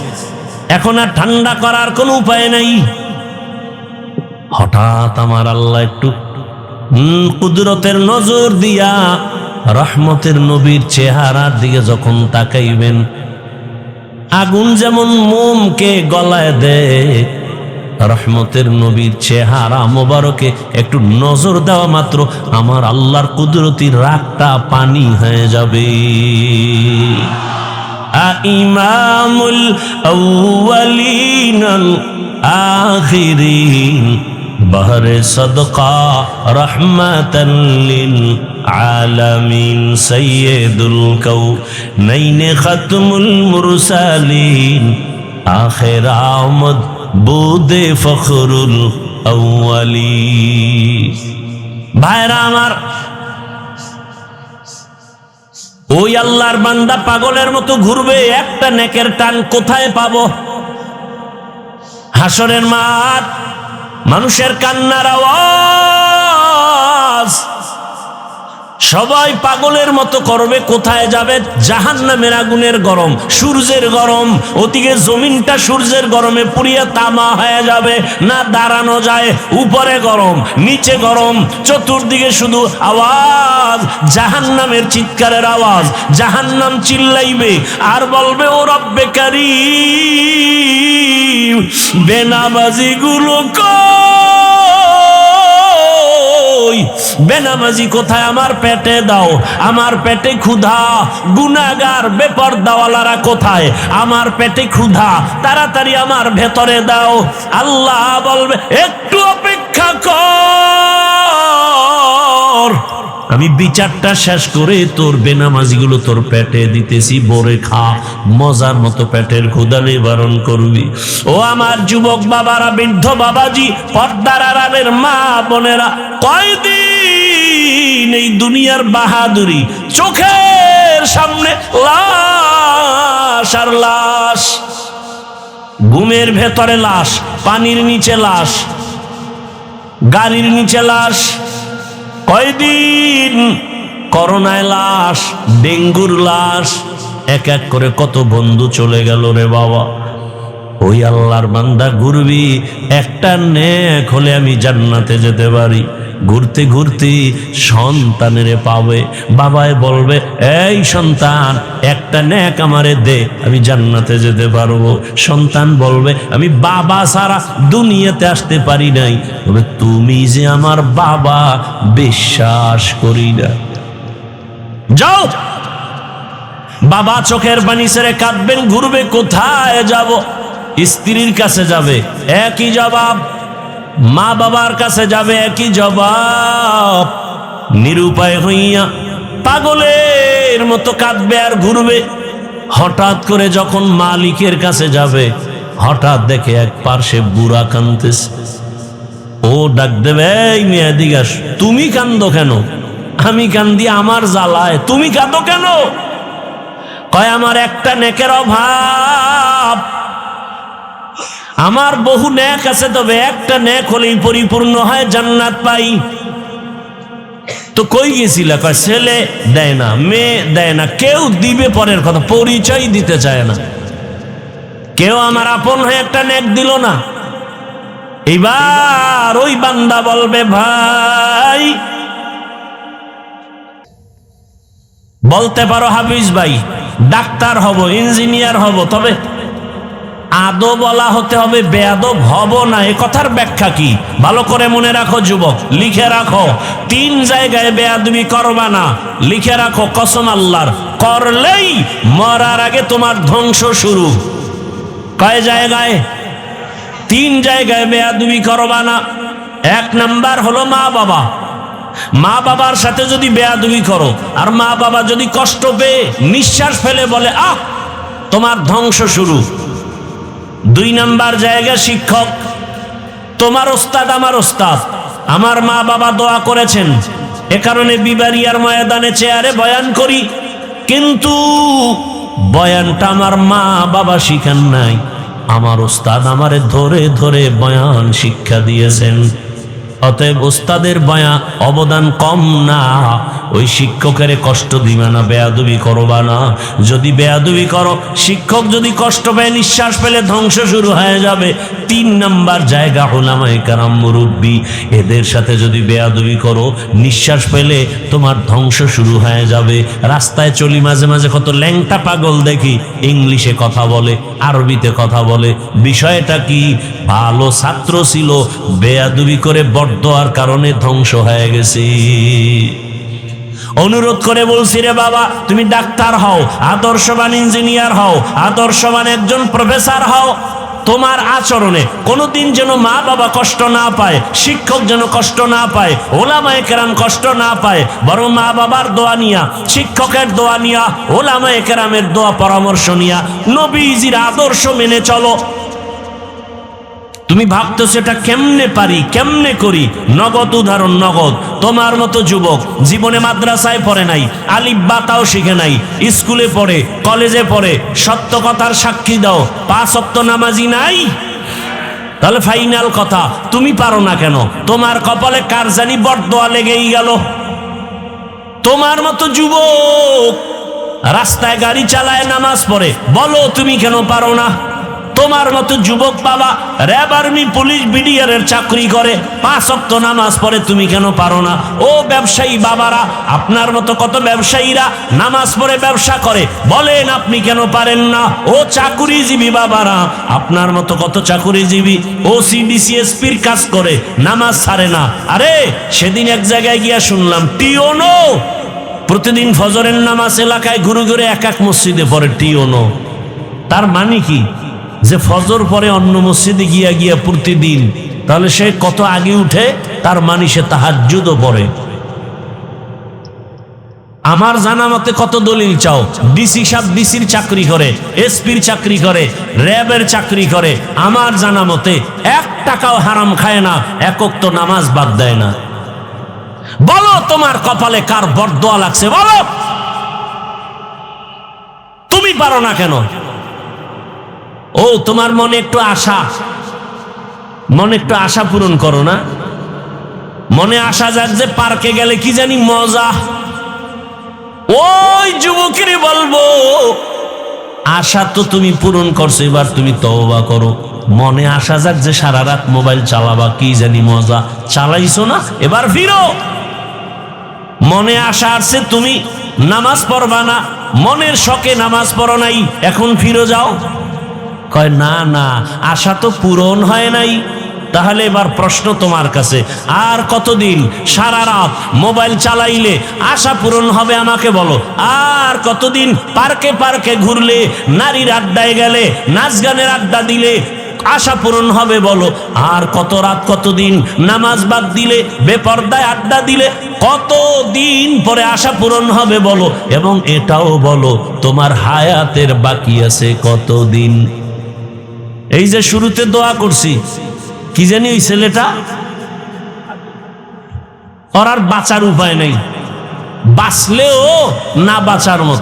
এখন আর ঠান্ডা করার কোনো উপায় নাই। হঠাৎ আমার আল্লাহ একটু কুদরতের নজর দিয়া রহমতের নবীর চেহারার দিকে যখন তাকাইবেন, আগুন যেমন মোমকে গলায় দেয়, রহমতের নবীর চেহারা মোবারকে একটু নজর দেওয়া মাত্র আমার আল্লাহর কুদরতি রাগটা পানি হয়ে যাবে। ইমামুল আউয়ালিন আল আখিরিন बहरे सदका रहमतन लिल आलमीन सय्यदुल कौनैन खत्मुल मुरसलीन आखिर आमद बुदे फखरुल अव्वलीन। भाइरा आमार, ওই আল্লাহর বান্দা পাগলের মতো ঘুরবে, একটা নেকের টান কোথায় পাবো? হাসরের মাঠ, মানুষের কান্নার আওয়াজ, সবাই পাগলের মতো করবে। কোথায় যাবে? জাহান্নামের আগুনের গরম, সূর্যের গরম, ওদিকে জমিনটা সূর্যের গরমে পুড়িয়ে তামা হয়ে যাবে, না দাঁড়ানো যায়। উপরে গরম, নিচে গরম, চতুর্দিকে শুধু আওয়াজ, জাহান্নামের চিৎকারের আওয়াজ। জাহান্নাম চিল্লাইবে আর বলবে, ও রব্বে কারীম, বেনামাজি গুলো বেনামাজি কোথায়? আমার পেটে দাও, আমার পেটে ক্ষুধা। গুনাহগার বেপরদাওয়ালারা কোথায়? আমার পেটে ক্ষুধা, তাড়াতাড়ি আমার ভেতরে দাও। আল্লাহ বলবে, একটু অপেক্ষা কর, আমি বিচারটা শেষ করে তোর বেনামাজিগুলো তোর পেটে দিতেছি, বরে খা, মজার মতো পেটের ক্ষুধা নিবারণ করবি। ও আমার যুবক বাবারা, বৃদ্ধ বাবাজি, পর্দার আড়ালের মা বোনেরা, কয়দিন এই দুনিয়ার বাহাদুরি, চোখের সামনে লাশ আর লাশ, ঘুমের ভেতরে লাশ, পানির নিচে লাশ, গাড়ির নিচে লাশ, কয়দিন করোনায় লাশ, ডেঙ্গুর লাশ, এক এক করে কত বন্ধু চলে গেল রে বাবা। ওই আল্লাহর বান্দা ঘুরবি, একটা নেক হলে আমি জান্নাতে যেতে পারি। ঘুরতে ঘুরতে সন্তানের পাবে, বাবায় বলবে, এই সন্তান, একটা নেক আমারে দে, আমি জান্নাতে যেতে পারবো। সন্তান বলবে, আমি বাবা ছাড়া দুনিয়াতে আসতে পারি নাই, তবে তুমি যে আমার বাবা বিশ্বাস করি না। যাও। বাবা চোখের পানি ছেড়ে কাঁদবেন, ঘুরবে, কোথায় যাব? স্ত্রীর কাছে যাবে, একই জবাব। মা বাবার কাছে যাবে, একই জবাব। নিরুপায় হইয়া পাগলের মতো কাঁদবে আর ঘুরবে। হঠাৎ করে যখন মালিকের কাছে যাবে, হঠাৎ দেখে এক পার্শ্বে বুড়া কাঁদতেছে। ও ডাক দেবে, এই মেয়ে এদিকে আস। তুমি কান্দো কেন? আমি কান্দি আমার জ্বালায়, তুমি কাঁদো কেন? কয়, আমার একটা নেকের অভাব, আমার বহু নেক আছে, তবে একটা নেক হলেই পরিপূর্ণ হয়, জান্নাত পাই। তো কই গেছিলা? কয়, ছেলে দেয় না, মেয়ে দেয় না, কেউ দিবে পরের কথা, পরিচয় দিতে চায় না, কেউ আমার আপন হয়ে একটা নেক দিল না। এইবার ওই বান্দা বলবে, ভাই, বলতে পারো হাফিজ ভাই, ডাক্তার হব, ইঞ্জিনিয়ার হব, তবে আদো বলা হতে হবে, বেয়াদব হব না। এ কথার ব্যাখ্যা কি? ভালো করে মনে রাখো যুবক, লিখে রাখো। 3 জায়গায় বেয়াদবি করবা না, লিখে রাখো, কসম আল্লাহর, করলেই মরার আগে তোমার ধ্বংস শুরু। কয় জায়গায়? 3 জায়গায় বেয়াদবি করবা না। 1 নাম্বার হলো মা বাবা। মা বাবার সাথে যদি বেয়াদবি করো, আর মা বাবা যদি কষ্ট পেয়ে নিঃশ্বাস ফেলে বলে, আহ, তোমার ধ্বংস শুরু। 2 নাম্বার জায়গা শিক্ষক। তোমার ওস্তাদ আমার ওস্তাদ, আমার মা বাবা দোয়া করেছেন, এ কারণে বিবারিয়ার ময়দানে চেয়ারে বয়ান করি, কিন্তু বয়ানটা আমার মা বাবা শিখান নাই, আমার ওস্তাদ আমারে ধরে ধরে বয়ান শিক্ষা দিয়েছেন। অতএব ওস্তাদের বয়ান অবদান কম না, ওই শিক্ষকের কষ্ট দিবা না, বেয়াদবি করবা না। যদি বেয়াদবি করো, শিক্ষক যদি কষ্ট পায়, নিঃশ্বাস পেলে ধ্বংস শুরু হয়ে যাবে। 3 নাম্বার জায়গা উলামায়ে কেরাম, মুরব্বী, এদের সাথে যদি বেয়াদবি করো, নিঃশ্বাস পেলে তোমার ধ্বংস শুরু হয়ে যাবে। রাস্তায় চলি, মাঝে মাঝে কত ল্যাংটা পাগল দেখি, ইংলিশে কথা বলে, আরবিতে কথা বলে। বিষয়টা কি? ভালো ছাত্র ছিল, বেয়াদবি করে বড়দোয়ার কারণে ধ্বংস হয়ে গেছে। অনুরোধ করে বলছি, রে বাবা, তুমি ডাক্তার হও, আদর্শবান ইঞ্জিনিয়ার হও, আদর্শবান একজন প্রফেসর হও, তোমার আচরণে কোনোদিন যেন মা বাবা কষ্ট না পায়, শিক্ষক যেন কষ্ট না পায়, ওলামায়ে কেরাম কষ্ট না পায়, বরং মা বাবার দোয়া নিয়া, শিক্ষকের দোয়া নিয়া, ওলামায়ে কেরামের দোয়া পরামর্শ নিয়া নবীজির আদর্শ মেনে চলো। তুমি ভাবতেছো এটা কেমনে পারি, কেমনে করি? নগদ উদাহরণ, নগদ। তোমার মতো যুবক জীবনে মাদ্রাসায় পড়ে নাই, আলিফ বা তাও শিখে নাই, স্কুলে পড়ে, কলেজে পড়ে, সত্য কথার সাক্ষী দাও, 5 ওয়াক্ত নামাজি নাই। তাহলে ফাইনাল কথা, তুমি পারো না কেন? তোমার কপালে কার জানি বরদোয়া লেগেই গেল। তোমার মতো যুবক রাস্তায় গাড়ি চালায়, নামাজ পড়ে, বলো তুমি কেন পারো না? তোমার মতো যুবক বাবা র্যাব, আর্মি, পুলিশ, বিডিআর এর চাকরি করে, 5 ওয়াক্ত নামাজ পড়ে, তুমি কেন পারো না? ও ব্যবসায়ী বাবারা, আপনার মতো কত ব্যবসায়ীরা নামাজ পড়ে ব্যবসা করে, বলেন আপনি কেন পারেন না? ও চাকুরিজীবী বাবারা, আপনার মতো কত চাকুরিজীবী ও সিডিসিএসপির কাজ করে, নামাজ ছাড়ে না। আরে সেদিন এক জায়গায় গিয়া শুনলাম টিওনো প্রতিদিন ফজরের নামাজ এলাকায় ঘুরে ঘুরে এক এক মসজিদে পড়ে টিওনো। তার মানে কি? যে ফজর পরে অন্য মসজিদে গিয়া গিয়া প্রতিদিন, তাহলে সে কত আগে উঠে, তার মানে সে তাহাজ্জুদও পড়ে। আমার জানা মতে কত দলিল চাও? ডিসি সাহেব ডিসির চাকরি করে, এসপির চাকরি করে, র্যাবের চাকরি করে, আমার জানা মতে 1 টাকাও হারাম খায় না, 1 ওয়াক্ত নামাজ বাদ দেয় না। বলো তোমার কপালে কার বরদোয়া লাগছে? বলো তুমি পারো না কেন? ও তোমার মনে একটু আশা, মনে একটু আশা পূরণ করো না। মনে আশা যাক যে পার্কে গেলে কি জানি মজা। ওই যুবকের বলবো, আশা তো তুমি পূরণ করছো, এবার তুমি তওবা করো। মনে আশা যাক যে সারা রাত মোবাইল চালাবা, কি জানি মজা, চালাইছো না, এবার ফিরো। মনে আশা আসছে তুমি নামাজ পড়বা না, মনের শখে নামাজ পড়ো নাই, এখন ফিরে যাও। কয় না না, আশা তো পূরণ হয় নাই। তাহলে এবার প্রশ্ন তোমার কাছে, আর কতদিন সারা রাত মোবাইল চালাইলে আশা পূরণ হবে আমাকে বলো? আর কতদিন পার্কে পার্কে ঘুরলে, নারীর আড্ডায় গেলে, নাচ গানের আড্ডা দিলে আশা পূরণ হবে বলো? আর কত রাত, কতদিন নামাজ বাদ দিলে, বেপর্দায় আড্ডা দিলে কতদিন পরে আশা পূরণ হবে বলো? এবং এটাও বলো তোমার হায়াতের বাকি আছে কতদিন? এই যে শুরুতে দোয়া করছি, কি জানি ওই ছেলেটা, ওর আর বাঁচার উপায় নেই, বাঁচলেও না বাঁচার মত।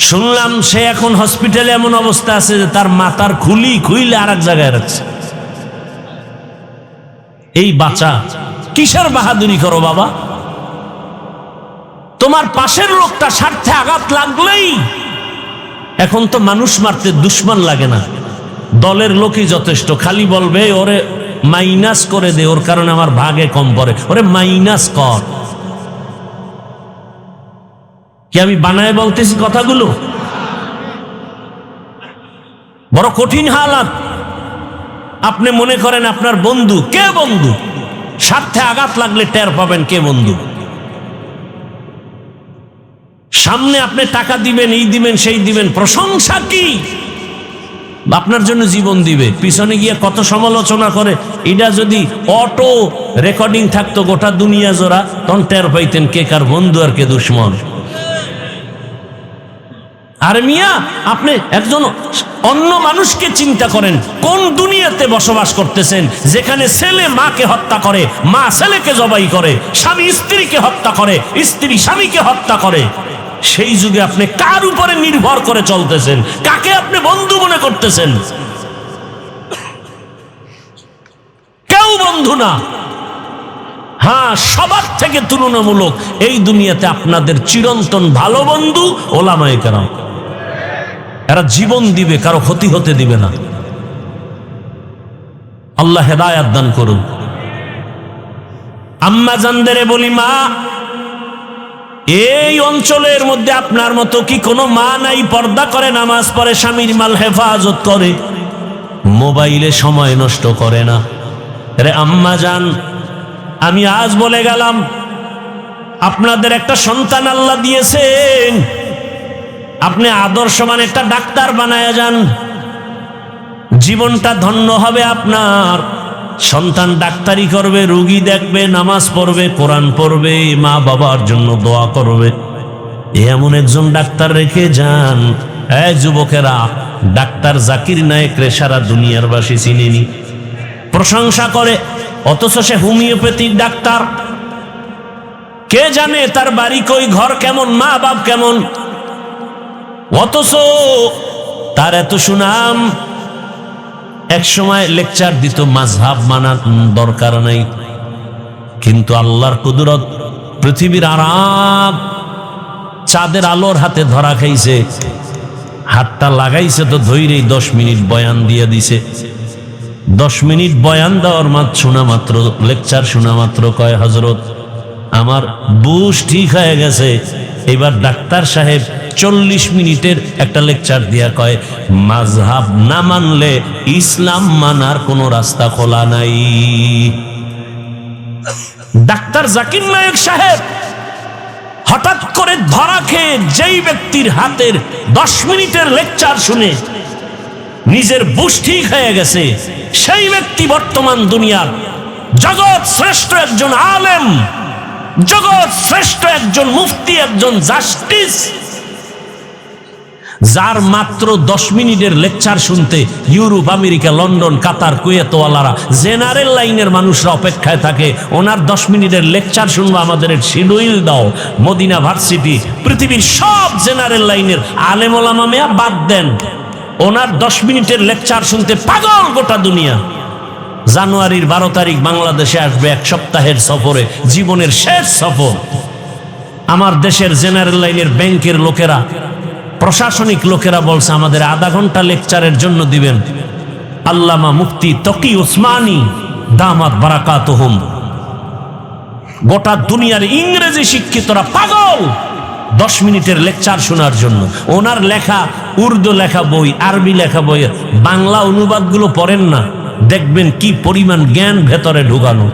শুনলাম সে এখন হসপিটালে এমন অবস্থা আছে যে তার মাথার খুলি খুইলে আর এক জায়গায় রাখছে। এই বাঁচা কিসের বাহাদুরি করো বাবা? তোমার পাশের লোকটা স্বার্থে আঘাত লাগলেই এখন তো মানুষ মারতে দুশ্মন লাগে না, দলের লোকই যথেষ্ট। খালি বলবে ওরে মাইনাস করে দে, ওর কারণে আমার ভাগে কম পড়ে, ওরে মাইনাস কর। কি আমি বানায় বলতেছি কথাগুলো? বড় কঠিন হালাত। আপনি মনে করেন আপনার বন্ধু, কে বন্ধু? স্বার্থে আঘাত লাগলে টের পাবেন কে বন্ধু। সামনে আপনি টাকা দিবেন, এই দিবেন, সেই দিবেন, প্রশংসা কি আপনার জন্য জীবন দিবে, পিছনে গিয়ে কত সমালোচনা করে। এটা যদি অটো রেকর্ডিং থাকতো গোটা দুনিয়া জোড়া, তখন টের পাইতেন কে কার বন্ধু আর কে দুশ্মন। আর মিয়া, আপনি একজন অন্য মানুষকে চিন্তা করেন, কোন দুনিয়াতে বসবাস করতেছেন যেখানে ছেলে মাকে হত্যা করে, মা ছেলেকে জবাই করে, স্বামী স্ত্রীকে হত্যা করে, স্ত্রী স্বামীকে হত্যা করে। সেই যুগে আপনি কার উপরে নির্ভর করে চলতেছেন? কাকে আপনি বন্ধু মনে করতেছেন? কেউ বন্ধু না। হ্যাঁ, সবার থেকে তুলনামূলক এই দুনিয়াতে আপনাদের চিরন্তন ভালো বন্ধু ওলামায়ে কেরাম। এরা জীবন দিবে, কারো ক্ষতি হতে দিবে না। আল্লাহ হেদায়াত দান করুন। আম্মা জানদেরে বলি, মা, এই অঞ্চলের মধ্যে আপনার মতো কি কোনো মা নাই? পর্দা করে, নামাজ পড়ে, স্বামীর মাল হেফাজত করে, মোবাইলে সময় নষ্ট করে না। রে আম্মা জান, আমি আজ বলে গেলাম, আপনাদের একটা সন্তান আল্লাহ দিয়েছেন, আপনি আদর্শমান একটা ডাক্তার বানায়া যান। জীবনটা ধন্য হবে আপনার। সন্তান ডাক্তারি করবে, রোগী দেখবে, নামাজ পড়বে, কোরআন পড়বে, মা বাবার জন্য দোয়া করবে। এমন একজন ডাক্তার রেখে যান। এই যুবকেরা, ডাক্তার জাকির নায়েকরে সারা দুনিয়ার বাসী চিনেনি, প্রশংসা করে, অথচ সে হোমিওপ্যাথিক ডাক্তার। কে জানে তার বাড়ি কই, ঘর কেমন, মা বাপ কেমন, অথচ তার এত সুনাম। এক সময় লেকচার দিত, মাযহাব মানার দরকার নাই, কিন্তু আল্লাহর কুদরত, পৃথিবীর আরাম চাঁদের আলোর হাতে ধরা খাইছে, হাতটা লাগাইছে তো ধৈরেই 10 মিনিট বয়ান দিয়ে দিছে। 10 মিনিট বয়ান দেওয়ার শোনা মাত্র, লেকচার শোনা মাত্র কয়, হযরত আমার বুঝ ঠিক হয়ে গেছে। এবার ডাক্তার সাহেব 40 মিনিটের একটা লেকচার দিয়া কয়, মাযহাব না মানলে ইসলাম মানার কোনো রাস্তা খোলা নাই। ডাক্তার জাকির নায়েক সাহেব হঠাৎ করে ধরা খেয়ে, যেই ব্যক্তির হাতের 10 মিনিটের লেকচার শুনে নিজের বুঝ ঠিক হয়ে গেছে, সেই ব্যক্তি বর্তমান দুনিয়ার জগৎ শ্রেষ্ঠ একজন আলেম, জগৎ শ্রেষ্ঠ একজন মুফতি, একজন জাস্টিস, যার মাত্র 10 মিনিটের লেকচার শুনতে ইউরোপ, আমেরিকা, লন্ডন, কাতার, কুয়েতওয়ালারা, জেনারেল লাইনের মানুষরা অপেক্ষায় থাকে। ওনার 10 মিনিটের লেকচার শুনবো, আমাদের শিডিউল দাও। মদিনা ভার্সিটি, পৃথিবীর সব জেনারেল লাইনের আলেম ওলামা মেয়া বাদ দেন, ওনার 10 মিনিটের লেকচার শুনতে পাগল গোটা দুনিয়া। জানুয়ারির 12 তারিখ বাংলাদেশে আসবে 1 সপ্তাহের সফরে, জীবনের শেষ সফর। আমার দেশের জেনারেল লাইনের ব্যাংকের লোকেরা, প্রশাসনিক লোকেরা বলছে আমাদের আধা ঘন্টা লেকচারের জন্য দিবেন। আল্লামা মুফতি তকি উসমানী দামাত বারাকাতুহুম, গোটা দুনিয়ার ইংরেজি শিক্ষিতরা পাগল 10 মিনিটের লেকচার শোনার জন্য। ওনার লেখা উর্দু লেখা বই, আরবি লেখা বইয়ের বাংলা অনুবাদগুলো পড়েন না, দেখবেন কি পরিমাণ জ্ঞান ভেতরে ঢুকানো।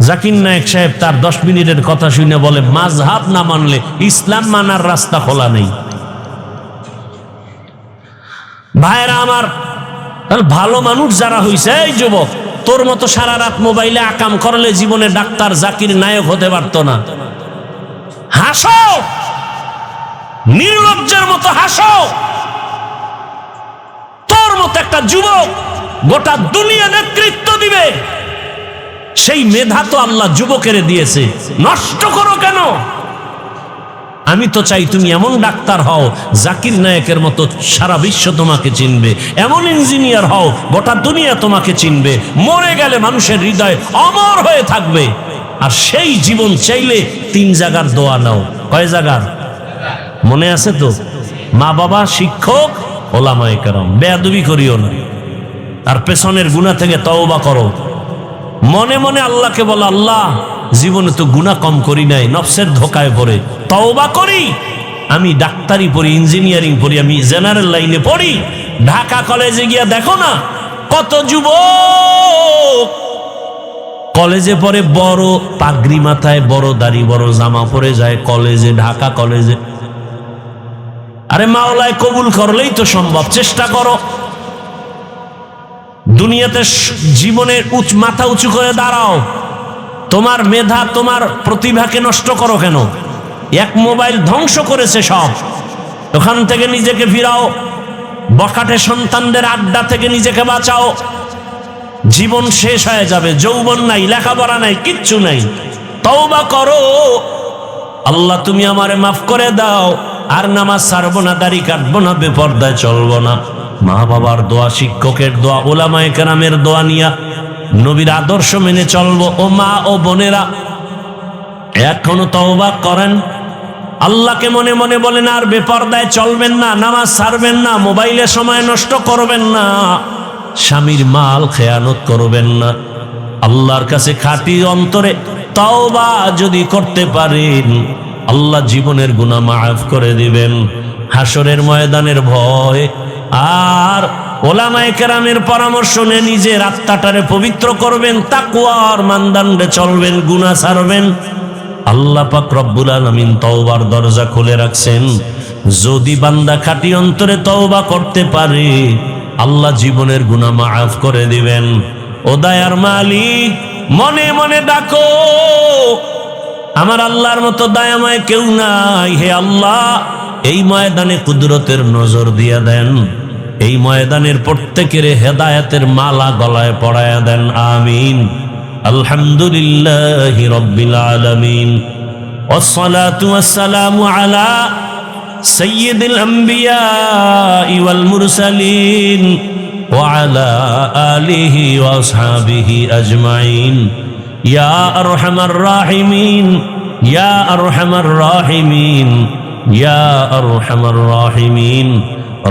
জাকির নায়েক সাহেব তার 10 মিনিটের কথা শুনে বলে, মাযহাব না মানলে ইসলাম মানার রাস্তা খোলা নেই। ভাইরা আমার, ভালো মানুষ যারা হইছে, এই যুবক, তোর মতো সারা রাত মোবাইলে আকাম করলে জীবনে ডাক্তার জাকির নায়েক হতে পারত না। হাসো, নির্লজ্জের মতো হাসো। তোর মতো একটা যুবক গোটা দুনিয়া নেতৃত্ব দিবে, সেই মেধা তো আল্লাহ যুবকের দিয়েছে, নষ্ট করো কেন? আমি তো চাই তুমি এমন ডাক্তার হও, জাকির নায়েকের মতো সারা বিশ্ব তোমাকে চিনবে, এমন ইঞ্জিনিয়ার হও গোটা দুনিয়া তোমাকে চিনবে, মরে গেলে মানুষের হৃদয় অমর হয়ে থাকবে। আর সেই জীবন চাইলে 3 জায়গার দোয়া নাও। কয় জায়গার মনে আছে তো? মা বাবা, শিক্ষক, ওলামায়ে কেরাম। বেয়াদবি করিও না, আর পেছনের গুনাহ থেকে তওবা করো। মনে মনে আল্লাহকে বলো, আল্লাহ জীবনে তো গুনাহ কম করি নাই, নফসের ধোকায় পড়ে তওবা করি। আমি ডাক্তারি পড়ি, ইঞ্জিনিয়ারিং পড়ি, আমি জেনারেল লাইনে পড়ি। ঢাকা কলেজে গিয়া দেখো না কত যুবক কলেজে পড়ে, বড় পাগড়ি মাথায়, বড় দাড়ি, বড় জামা পরে যায় কলেজে, ঢাকা কলেজে। আরে মাওলায় কবুল করলেই তো সম্ভব, চেষ্টা করো। দুনিয়াতে জীবনের মাথা উঁচু করে দাঁড়াও। তোমার মেধা, তোমার প্রতিভাকে নষ্ট করো কেন? এক মোবাইল ধ্বংস করেছে সব, ওখান থেকে নিজেকে ফিরাও। বখাটে সন্তানদের আড্ডা থেকে নিজেকে বাঁচাও। জীবন শেষ হয়ে যাবে, যৌবন নাই, লেখাপড়া নাই, কিচ্ছু নাই। তওবা করো, আল্লাহ তুমি আমারে মাফ করে দাও। আর নামাজ ছাড়বো না, দাড়ি কাটবো না, বেপরদায় চলবো না। মা বাবার দোয়া, শিক্ষকের দোয়া, ওলামায়ে কেরামের দোয়া নিয়া নবীর আদর্শ মেনে চলবো। ও মা ও বোনেরা, এখনো তওবা করেন, আল্লাহকে মনে মনে বলেন, আর বেপরদায় চলবেন না, নামাজ ছাড়বেন না, মোবাইলে সময় নষ্ট করবেন না, স্বামীর মাল খেয়ানত করবেন না। আল্লাহর কাছে খাঁটি অন্তরে তওবা যদি করতে পারেন, আল্লাহ জীবনের গুনাহ মাফ করে দিবেন। হাসরের ময়দানের ভয় আর ওলামায়ে কেরামের পরামর্শ নিয়ে নিজের আত্মাটারে পবিত্র করবেন, তাকওয়ার মানদণ্ডে চলবেন, গুনাহ ছাড়বেন। আল্লাহ পাক রব্বুল আলামিন তওবার দরজা খুলে রাখছেন। যদি বান্দা খাঁটি অন্তরে তওবা করতে পারে আল্লাহ জীবনের গুনাহ মাফ করে দিবেন। ও দয়ার মালিক, মনে মনে ডাকো, আমার আল্লাহর মতো দয়াময় কেউ নাই। হে আল্লাহ, এই ময়দানে কুদরতের নজর দিয়া দেন, এই ময়দানের প্রত্যেকের হেদায়েতের মালা গলায় পরায়া দেন। আমিন। আলহামদুলিল্লাহি রাব্বিল আলামিন, ওয়াসসালাতু ওয়াসসালামু আলা সাইয়্যিদিল আম্বিয়া ওয়াল মুরসালিন ওয়া আলা আলিহি ওয়া আসহাবিহি আজমাইন। ইয়া আরহামার রাহিমিন, ইয়া আরহামার রাহিমিন, ইয়া আরহামার রাহিমিন।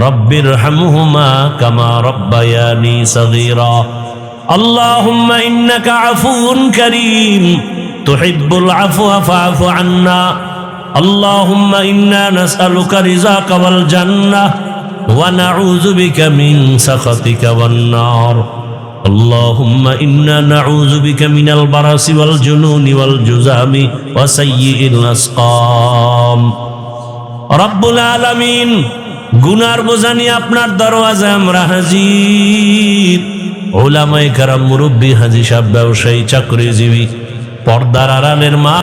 রব্বিরহামহুমা কামা রব্বায়ানি সগীরা। আল্লাহুম্মা ইন্নাকা আফুউন কারীম তুহিব্বুল আফওয়া ফা'ফু আন্না। আল্লাহুম্মা ইন্না নাসআলুকা রিযাকা ওয়াল জান্নাহ ওয়া নাউযু বিকা মিন সাখাতিকা ওয়ান নার। اللهم إنا نعوذ بك من البرص والجنون والجذام وسيء الأسقام। رب العالمين, গুনার বোঝা নিয়ে আপনার দরওয়াজায় আমরা হাজির। উলামায়ে কেরাম, মুরব্বী, হাজী সাহেব, ব্যবসায়ী, চাকরিজীবী, পর্দার আড়ালের মা